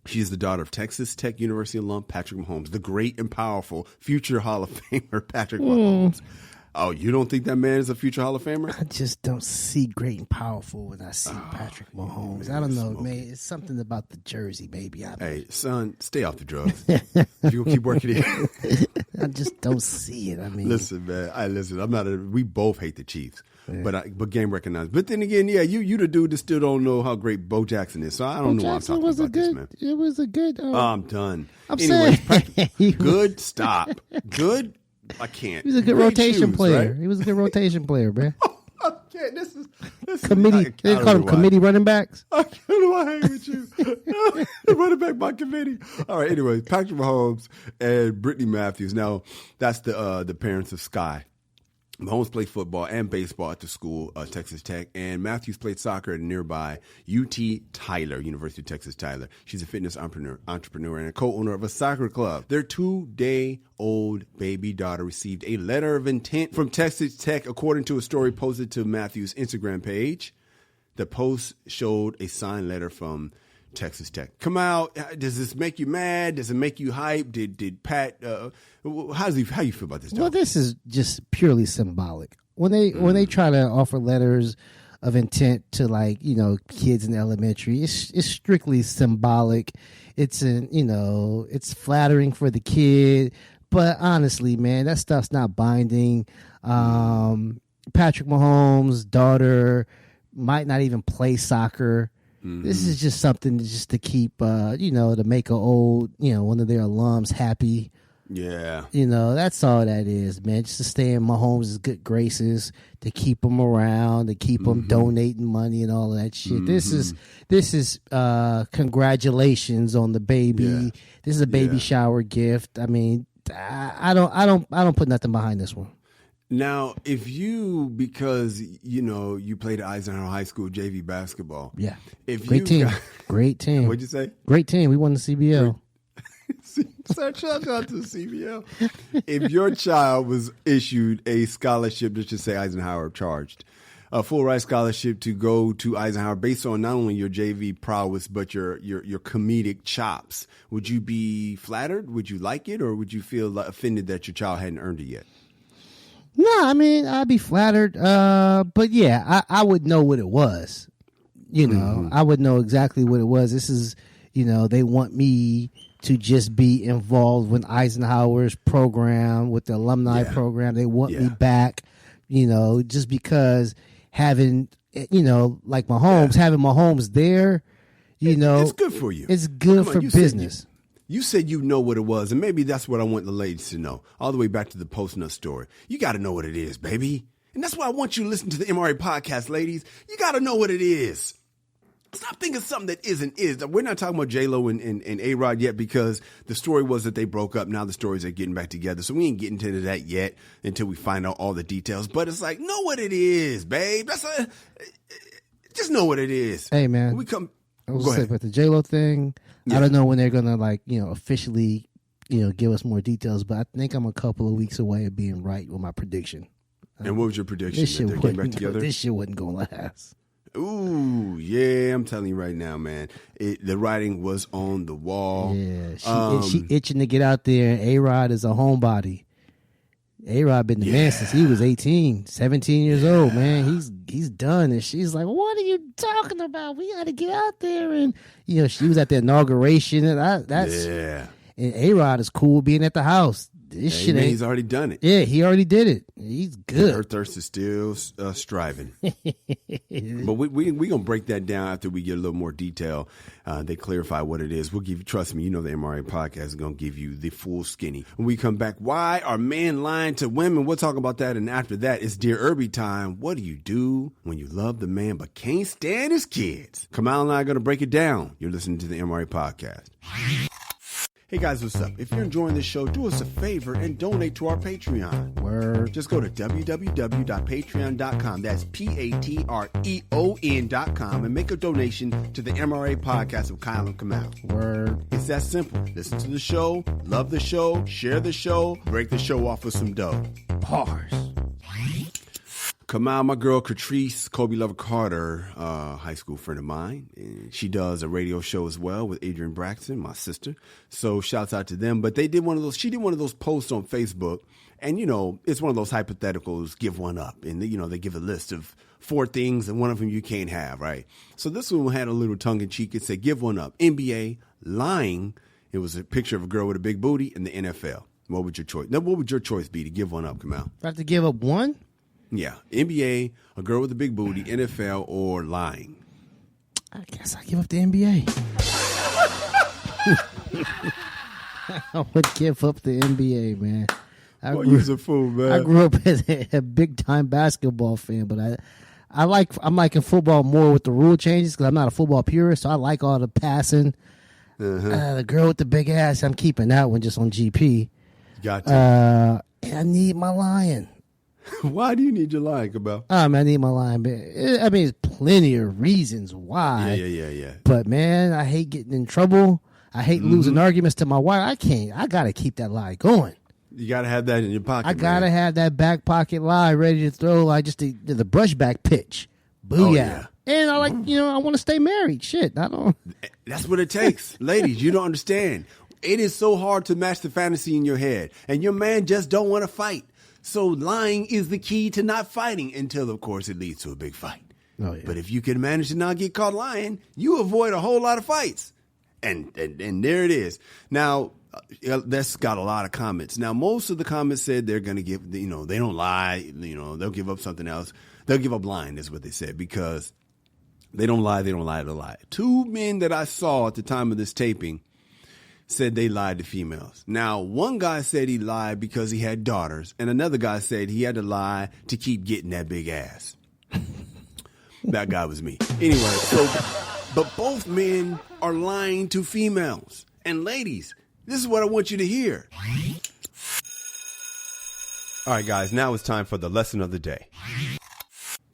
She's the daughter of Texas Tech University alum Patrick Mahomes, the great and powerful future Hall of Famer Patrick Mahomes. Oh, you don't think that man is a future Hall of Famer? I just don't see great and powerful when I see Patrick Mahomes. I don't know, man. It's something about the jersey, baby. Hey, son, stay off the drugs. If you gonna keep working it. I just don't see it. I mean, listen, man. I'm not. We both hate the Chiefs, yeah. but game recognized. But then again, yeah, you the dude that still don't know how great Bo Jackson is. So I don't know why I'm talking about this, man. It was a good. I'm done. Anyways, good. Stop. Good. I can't. He was a good rotation player. Right? He was a good rotation player, man. I can't. This is committee. They call them committee running backs. I can't know why I hang with you. Running back by committee. All right. Anyway, Patrick Mahomes and Brittany Matthews. Now that's the parents of Sky. Mahomes played football and baseball at the school, Texas Tech, and Matthews played soccer at nearby UT Tyler, University of Texas Tyler. She's a fitness entrepreneur and a co-owner of a soccer club. Their 2-day-old baby daughter received a letter of intent from Texas Tech, according to a story posted to Matthews' Instagram page. The post showed a signed letter from Texas Tech. Come out. Does this make you mad? Does it make you hype? Did Pat? How you feel about this? Dog? Well, this is just purely symbolic. When they try to offer letters of intent to, like, kids in elementary, it's strictly symbolic. It's it's flattering for the kid, but honestly, man, that stuff's not binding. Patrick Mahomes' daughter might not even play soccer. This is just something just to keep, to make one of their alums happy. Yeah. You know, that's all that is, man. Just to stay in Mahomes' good graces, to keep him around, to keep him donating money and all of that shit. This is congratulations on the baby. Yeah. This is a baby shower gift. I mean, I don't put nothing behind this one. Now, if you, because, you know, you played at Eisenhower High School JV basketball. Yeah. If Great you team. Great team. What'd you say? Great team. We won the CBL. Shout out to the CBL. If your child was issued a scholarship, let's just say Eisenhower charged, a full ride scholarship to go to Eisenhower based on not only your JV prowess, but your comedic chops, would you be flattered? Would you like it? Or would you feel offended that your child hadn't earned it yet? No, I mean, I'd be flattered. But yeah, I would know what it was. You know, I would know exactly what it was. This is, you know, they want me to just be involved with Eisenhower's program, with the alumni program. They want me back, you know, just because having, you know, like Mahomes, having Mahomes there, you know. It's good for you. It's good for business. You said you know what it was, and maybe that's what I want the ladies to know. All the way back to the PostNut story. You got to know what it is, baby. And that's why I want you to listen to the MRA podcast, ladies. You got to know what it is. Stop thinking something that isn't is. We're not talking about J-Lo and A-Rod yet because the story was that they broke up. Now the stories are getting back together. So we ain't getting into that yet until we find out all the details. But it's like, know what it is, babe. Just know what it is. Hey, man. I was going to say, with the J-Lo thing, I don't know when they're going to, like, you know, officially, you know, give us more details, but I think I'm a couple of weeks away of being right with my prediction. And what was your prediction? This shit together? Wasn't going to last. Ooh, yeah, I'm telling you right now, man. The writing was on the wall. Yeah, she itching to get out there, and A-Rod is a homebody. A-Rod been the man since he was 18, 17 years old, man. He's done. And she's like, what are you talking about? We got to get out there. And, you know, she was at the inauguration. And and A-Rod is cool being at the house. This shit ain't. He's already done it. Yeah, he already did it. He's good. Her thirst is still striving. But we going to break that down after we get a little more detail. They clarify what it is. We'll give you, trust me, you know the MRA podcast is going to give you the full skinny. When we come back, why are men lying to women? We'll talk about that. And after that, it's Dear Irby time. What do you do when you love the man but can't stand his kids? Kamal and I are going to break it down. You're listening to the MRA podcast. Hey guys, what's up? If you're enjoying this show, do us a favor and donate to our Patreon. Word. Just go to www.patreon.com. That's Patreon.com and make a donation to the MRA podcast of Kyle and Kamal. Word. It's that simple. Listen to the show, love the show, share the show, break the show off with some dough. Bars. Kamal, my girl Catrice, Kobe Lover Carter, high school friend of mine. And she does a radio show as well with Adrian Braxton, my sister. So shouts out to them. But she did one of those posts on Facebook. And, you know, it's one of those hypotheticals, give one up. And, you know, they give a list of 4 things and one of them you can't have, right? So this one had a little tongue in cheek. It said, give one up. NBA, lying. It was a picture of a girl with a big booty in the NFL. What would your choice? Now, what would your choice be to give one up, Kamal? I have to give up one? Yeah, NBA, a girl with a big booty, NFL, or lying. I guess I give up the NBA. I would give up the NBA, man. You're a fool, man. I grew up as a big time basketball fan, but I'm liking football more with the rule changes because I'm not a football purist, so I like all the passing. The girl with the big ass, I'm keeping that one just on GP. Got to. And I need my lion. Why do you need your lion, Cabell? I need my lion. I mean, there's plenty of reasons why. Yeah. But, man, I hate getting in trouble. I hate losing arguments to my wife. I got to keep that lie going. You got to have that in your pocket, I got to have that back pocket lie ready to throw, like just the brushback pitch. Booyah. Oh, yeah. And I I want to stay married. Shit, I don't. That's what it takes. Ladies, you don't understand. It is so hard to match the fantasy in your head. And your man just don't want to fight. So lying is the key to not fighting until, of course, it leads to a big fight. Oh, yeah. But if you can manage to not get caught lying, you avoid a whole lot of fights. And there it is. Now, that's got a lot of comments. Now, most of the comments said they're going to give, they don't lie. They'll give up something else. They'll give up lying is what they said because they don't lie to lie. 2 men that I saw at the time of this taping said they lied to females. Now, one guy said he lied because he had daughters, and another guy said he had to lie to keep getting that big ass. That guy was me. Anyway, but both men are lying to females. And ladies, this is what I want you to hear. All right, guys, now it's time for the lesson of the day.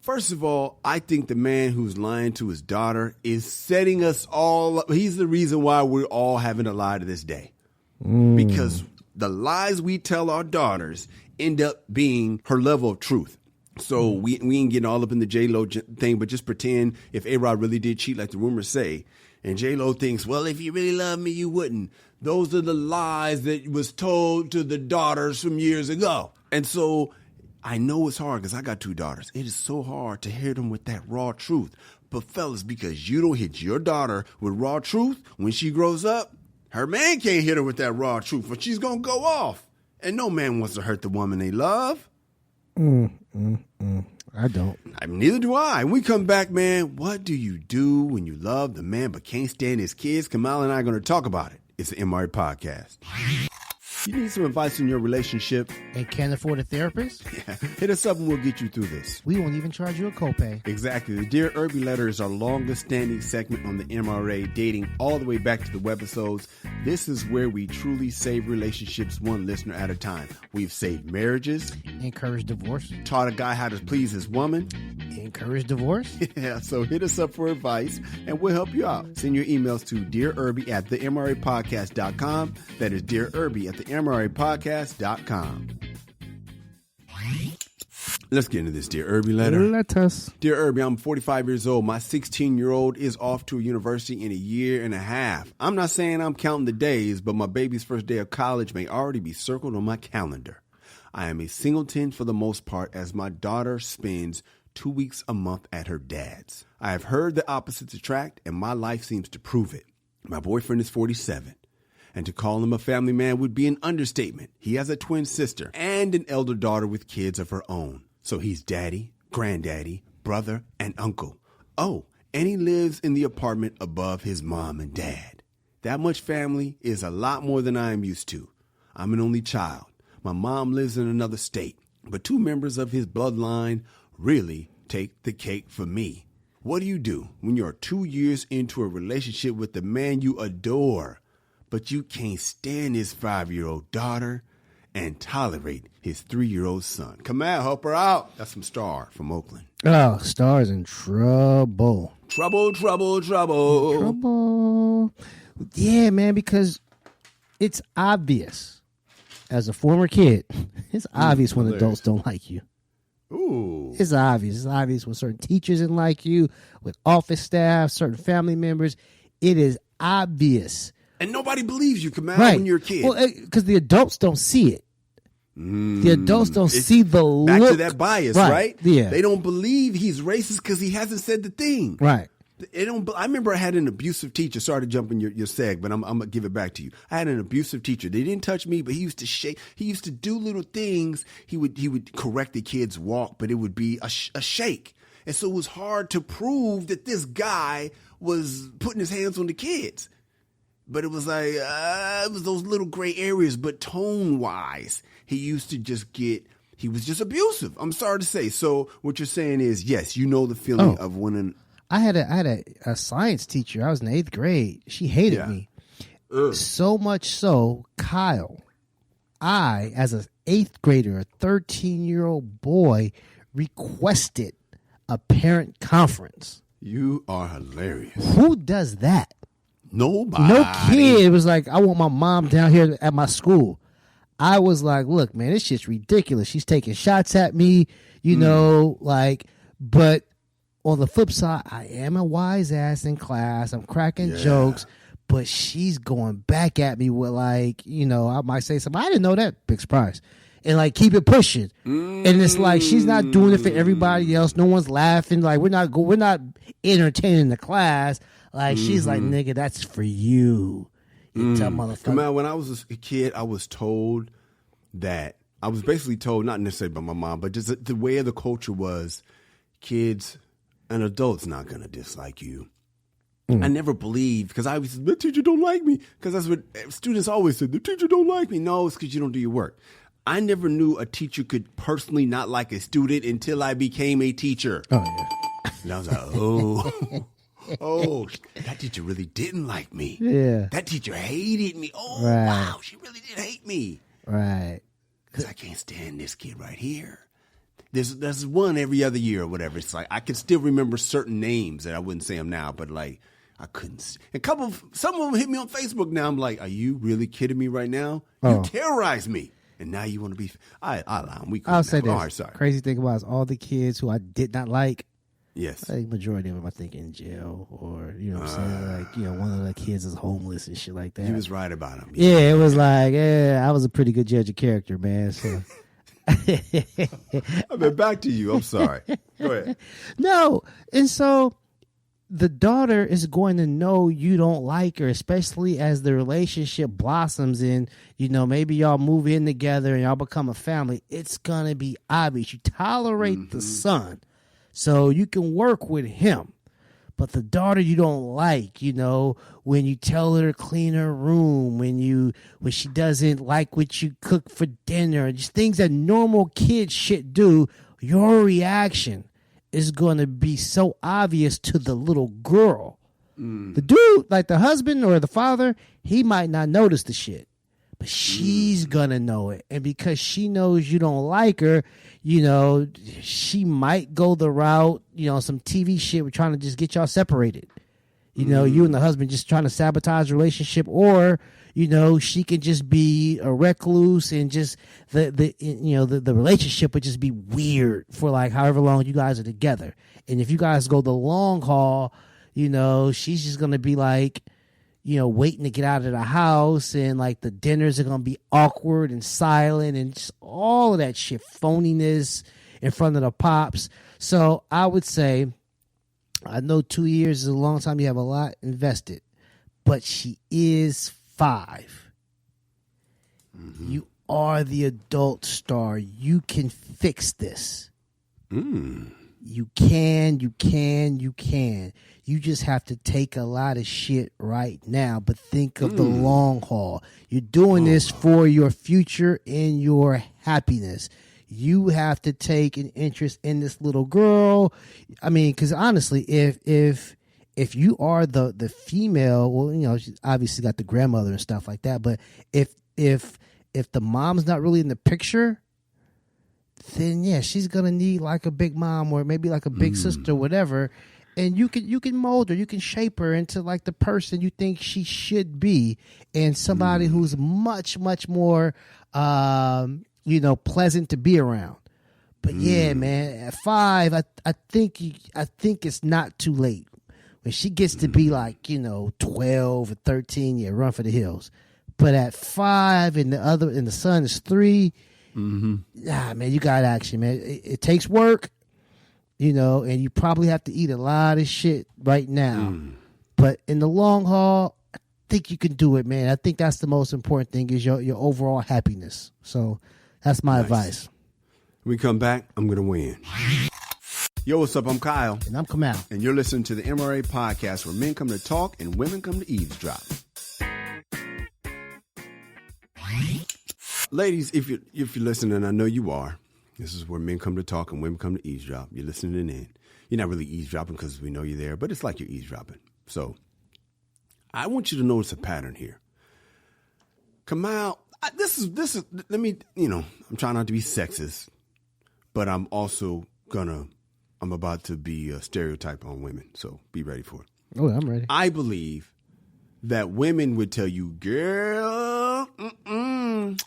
First of all, I think the man who's lying to his daughter is setting us all up. He's the reason why we're all having to lie to this day. Because the lies we tell our daughters end up being her level of truth. So we ain't getting all up in the J-Lo thing, but just pretend if A-Rod really did cheat like the rumors say. And J-Lo thinks, well, if you really love me, you wouldn't. Those are the lies that was told to the daughters from years ago. And so I know it's hard because I got 2 daughters. It is so hard to hit them with that raw truth. But fellas, because you don't hit your daughter with raw truth, when she grows up, her man can't hit her with that raw truth, or she's going to go off. And no man wants to hurt the woman they love. I don't. Neither do I. When we come back, man, what do you do when you love the man but can't stand his kids? Kamal and I are going to talk about it. It's the MRA Podcast. You need some advice in your relationship? And can't afford a therapist? Yeah. Hit us up and we'll get you through this. We won't even charge you a copay. Exactly. The Dear Irby letter is our longest standing segment on the MRA, dating all the way back to the webisodes. This is where we truly save relationships one listener at a time. We've saved marriages. Encourage divorce. Taught a guy how to please his woman. Encourage divorce. Yeah, so hit us up for advice and we'll help you out. Send your emails to dearirby@themrapodcast.com. That is dearirby@themrapodcast.com. Let's get into this Dear Irby letter. Let us. Dear Irby, I'm 45 years old. My 16-year-old is off to a university in a year and a half. I'm not saying I'm counting the days, but my baby's first day of college may already be circled on my calendar. I am a singleton for the most part, as my daughter spends 2 weeks a month at her dad's. I have heard the opposites attract, and my life seems to prove it. My boyfriend is 47, and to call him a family man would be an understatement. He has a twin sister and an elder daughter with kids of her own. So he's daddy, granddaddy, brother, and uncle. Oh, and he lives in the apartment above his mom and dad. That much family is a lot more than I am used to. I'm an only child. My mom lives in another state, but 2 members of his bloodline really take the cake for me. What do you do when you're 2 years into a relationship with the man you adore, but you can't stand his 5-year-old daughter and tolerate his 3-year-old son? Come on, help her out. That's from Star from Oakland. Oh, Star's in trouble. Trouble, trouble, trouble. Trouble. Yeah, man, because it's obvious. As a former kid, it's obvious when adults don't like you. Ooh. It's obvious. It's obvious when certain teachers didn't like you, with office staff, certain family members. It is obvious. And nobody believes you, Kamal, Right. when you're a kid. Well, because the adults don't see it. The adults don't see the Back look. to that bias, right? Yeah. They don't believe he's racist because he hasn't said the thing. Right. I remember I had an abusive teacher. Sorry to jump in your seg, but I'm going to give it back to you. I had an abusive teacher. They didn't touch me, but he used to shake. He used to do little things. He would correct the kid's walk, but it would be a shake. And so it was hard to prove that this guy was putting his hands on the kids. But it was like, it was those little gray areas. But tone-wise, he used to just he was just abusive. I'm sorry to say. So what you're saying is, yes, you know the feeling of when I had a science teacher. I was in 8th grade. She hated me. So much so, Kyle, I, as an 8th grader, a 13-year-old boy, requested a parent conference. You are hilarious. Who does that? Nobody. No kid was like, I want my mom down here at my school. I was like, look, man, this shit's ridiculous. She's taking shots at me, but on the flip side, I am a wise ass in class. I'm cracking jokes, but she's going back at me with I might say something. I didn't know that. Big surprise. And keep it pushing. And it's like, she's not doing it for everybody else. No one's laughing. We're not entertaining the class. She's like, nigga, that's for you. You dumb motherfucker. Come on, when I was a kid, I was told that, I was basically told, not necessarily by my mom, but just the way of the culture was, kids and adults not going to dislike you. I never believed, because I was, the teacher don't like me, because that's what students always said, the teacher don't like me. No, it's because you don't do your work. I never knew a teacher could personally not like a student until I became a teacher. Oh, yeah. And I was like, oh, that teacher really didn't like me. Yeah. That teacher hated me. Oh, Right. wow, she really did hate me. Right. Because I can't stand this kid right here. There's one every other year or whatever. It's like, I can still remember certain names that I wouldn't say them now, but like, I couldn't. Some of them hit me on Facebook now. I'm like, are you really kidding me right now? You terrorized me. And now you want to be, I allow him. I'll say this. All right, sorry. Crazy thing about it is all the kids who I did not like, Yes. I think majority of them, I think, in jail, or, you know what I'm saying? Like, you know, one of the kids is homeless and shit like that. You was right about him. Yeah, it was like, I was a pretty good judge of character, man. So. I mean, back to you. I'm sorry. Go ahead. No. And so the daughter is going to know you don't like her, especially as the relationship blossoms and, you know, maybe y'all move in together and y'all become a family. It's going to be obvious. You tolerate the son, so you can work with him. But the daughter you don't like, you know, when you tell her to clean her room, when she doesn't like what you cook for dinner, just things that normal kids should do, your reaction is going to be so obvious to the little girl. The dude, like the husband or the father, he might not notice the shit, but she's going to know it. And because she knows you don't like her, you know, she might go the route, you know, some TV shit. We're trying to just get y'all separated. You know, you and the husband just trying to sabotage the relationship, or, you know, she can just be a recluse and just the relationship would just be weird for like however long you guys are together. And if you guys go the long haul, you know, she's just going to be like, you know, waiting to get out of the house, and like the dinners are going to be awkward and silent and just all of that shit, phoniness in front of the pops. So I would say, I know 2 years is a long time. You have a lot invested, but she is 5. You are the adult star. You can fix this. You can. You just have to take a lot of shit right now, but think of the long haul. You're doing this for your future and your happiness. You have to take an interest in this little girl. I mean, because honestly, if you are the female, well, you know, she's obviously got the grandmother and stuff like that. But if the mom's not really in the picture, then yeah, she's gonna need like a big mom or maybe like a big sister, whatever. And you can mold her, you can shape her into like the person you think she should be, and somebody who's much more, you know, pleasant to be around. But yeah, man, at 5, I think it's not too late. When she gets to be like, you know, 12 or 13, yeah, run for the hills. But at 5 and the son is 3, man, you got action, man. It takes work. You know, and you probably have to eat a lot of shit right now. But in the long haul, I think you can do it, man. I think that's the most important thing, is your overall happiness. So that's my advice. When we come back, I'm going to win. Yo, what's up? I'm Kyle. And I'm Kamal. And you're listening to the MRA podcast, where men come to talk and women come to eavesdrop. Ladies, if you're listening, I know you are. This is where men come to talk and women come to eavesdrop. You're listening in. You're not really eavesdropping because we know you're there, but it's like you're eavesdropping. So I want you to notice a pattern here. Kamal, this is, let me, you know, I'm trying not to be sexist, but I'm about to be a stereotype on women. So be ready for it. Oh, I'm ready. I believe that women would tell you, girl,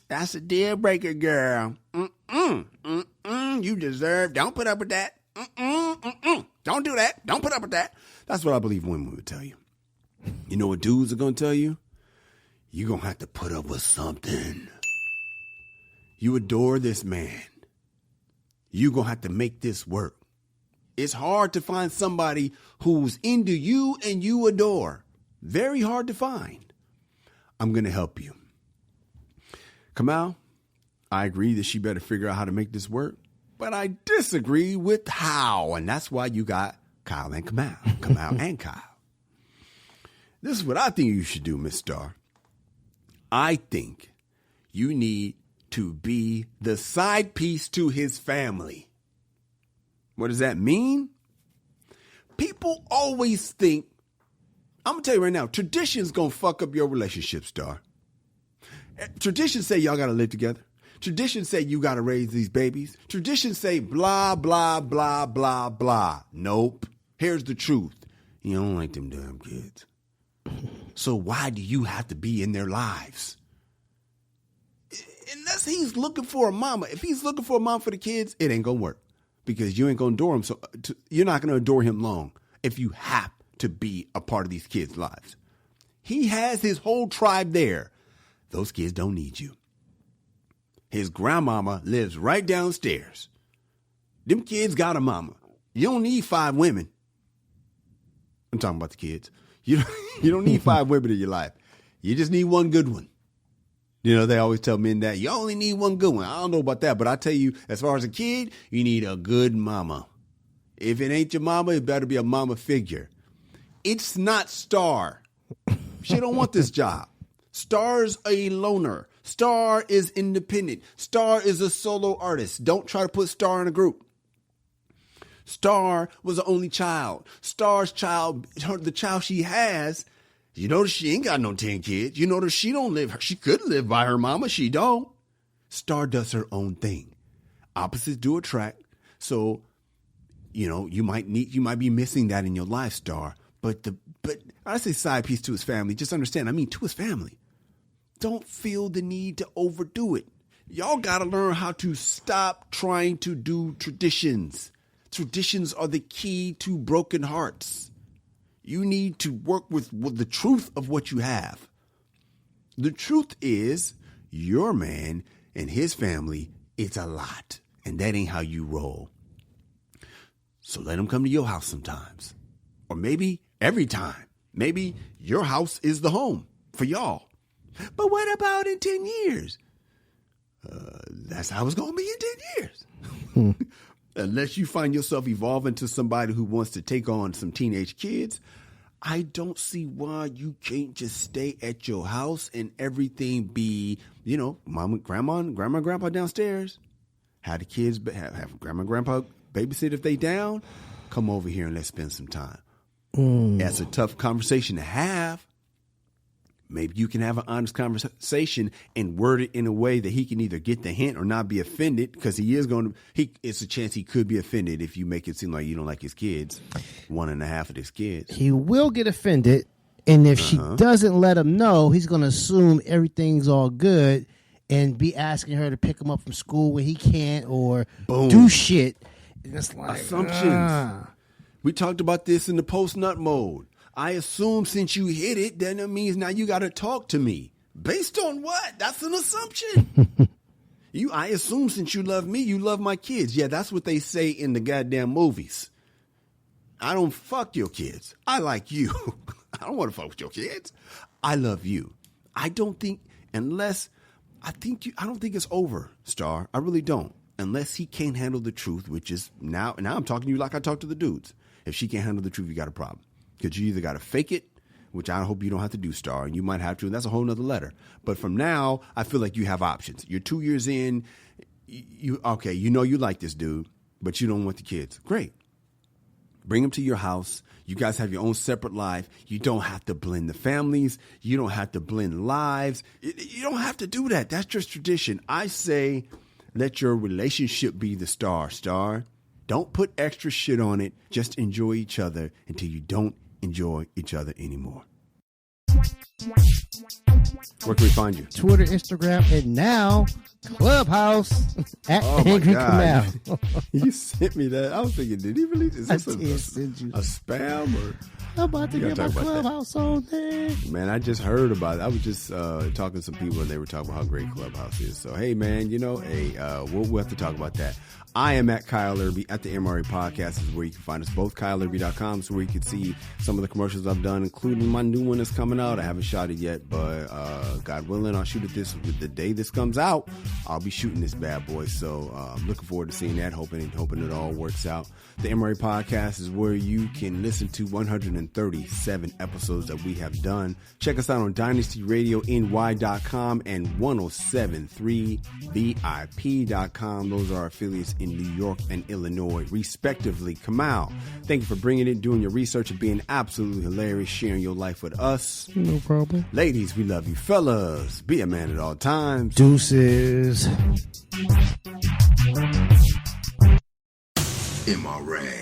that's a deal breaker, girl. You deserve, don't put up with that. Don't do that. Don't put up with that. That's what I believe women would tell you. You know what dudes are going to tell you? You're going to have to put up with something. You adore this man. You're going to have to make this work. It's hard to find somebody who's into you and you adore. Very hard to find. I'm going to help you. Kamal, I agree that she better figure out how to make this work, but I disagree with how, and that's why you got Kyle and Kamal and Kyle. This is what I think you should do, Miss Star. I think you need to be the side piece to his family. What does that mean? People always think, I'm going to tell you right now, tradition's going to fuck up your relationship, Star. Traditions say y'all got to live together. Traditions say you got to raise these babies. Traditions say blah, blah, blah, blah, blah. Nope. Here's the truth. You don't like them damn kids. So why do you have to be in their lives? Unless he's looking for a mama. If he's looking for a mom for the kids, it ain't going to work. Because you ain't going to adore him. So you're not going to adore him long if you have to be a part of these kids' lives. He has his whole tribe there. Those kids don't need you. His grandmama lives right downstairs. Them kids got a mama. You don't need 5 women. I'm talking about the kids. You don't need 5 women in your life. You just need one good one. You know, they always tell men that you only need one good one. I don't know about that, but I tell you, as far as a kid, you need a good mama. If it ain't your mama, it better be a mama figure. It's not Star. She don't want this job. Star's a loner. Star is independent. Star is a solo artist. Don't try to put Star in a group. Star was the only child. Star's child, the child she has, you notice she ain't got no 10 kids. You notice she don't live, she could live by her mama. She don't. Star does her own thing. Opposites do attract. So, you know, you might be missing that in your life, Star. But I say side piece to his family. Just understand, I mean to his family. Don't feel the need to overdo it. Y'all got to learn how to stop trying to do traditions. Traditions are the key to broken hearts. You need to work with the truth of what you have. The truth is your man and his family, it's a lot. And that ain't how you roll. So let him come to your house sometimes. Or maybe every time. Maybe your house is the home for y'all. But what about in 10 years? That's how it's going to be in 10 years. Unless you find yourself evolving to somebody who wants to take on some teenage kids, I don't see why you can't just stay at your house and everything be, you know, mama, grandma, and grandpa downstairs. Have the kids, have grandma and grandpa babysit if they down. Come over here and let's spend some time. That's a tough conversation to have. Maybe you can have an honest conversation and word it in a way that he can either get the hint or not be offended, because it's a chance he could be offended if you make it seem like you don't like his kids, 1.5 of his kids. He will get offended, and if she doesn't let him know, he's going to assume everything's all good and be asking her to pick him up from school when he can't or do shit. And it's like, assumptions. We talked about this in the PostNut Mode. I assume since you hit it, then it means now you got to talk to me. Based on what? That's an assumption. I assume since you love me, you love my kids. Yeah, that's what they say in the goddamn movies. I don't fuck your kids. I like you. I don't want to fuck with your kids. I love you. I don't think I don't think it's over, Star. I really don't. Unless he can't handle the truth, which is now I'm talking to you like I talk to the dudes. If she can't handle the truth, you got a problem. Because you either got to fake it, which I hope you don't have to do, Star, and you might have to, and that's a whole nother letter. But from now, I feel like you have options. You're 2 years in, you like this dude, but you don't want the kids. Great. Bring them to your house. You guys have your own separate life. You don't have to blend the families. You don't have to blend lives. You don't have to do that. That's just tradition. I say let your relationship be the Star. Don't put extra shit on it. Just enjoy each other until you don't enjoy each other anymore. Where can we find you? Twitter, Instagram, and now Clubhouse at Angry Canal. You sent me that. I was thinking, did he release? Is this a spam or? I'm about to get my Clubhouse on there. Man, I just heard about it. I was just talking to some people and they were talking about how great Clubhouse is. So, hey, man, we'll have to talk about that. I am at Kyle Irby at the MRA Podcast is where you can find us. Both KyleIrby.com is where you can see some of the commercials I've done, including my new one that's coming out. I haven't shot it yet, but God willing, I'll shoot it the day this comes out. I'll be shooting this bad boy. So looking forward to seeing that. Hoping it all works out. The Emory Podcast is where you can listen to 137 episodes that we have done. Check us out on DynastyRadioNY.com and 1073VIP.com. Those are affiliates in New York and Illinois, respectively. Kamal, thank you for bringing it, doing your research, and being absolutely hilarious, sharing your life with us. No problem. Ladies, we love you. Fellas, be a man at all times. Deuces. MRA.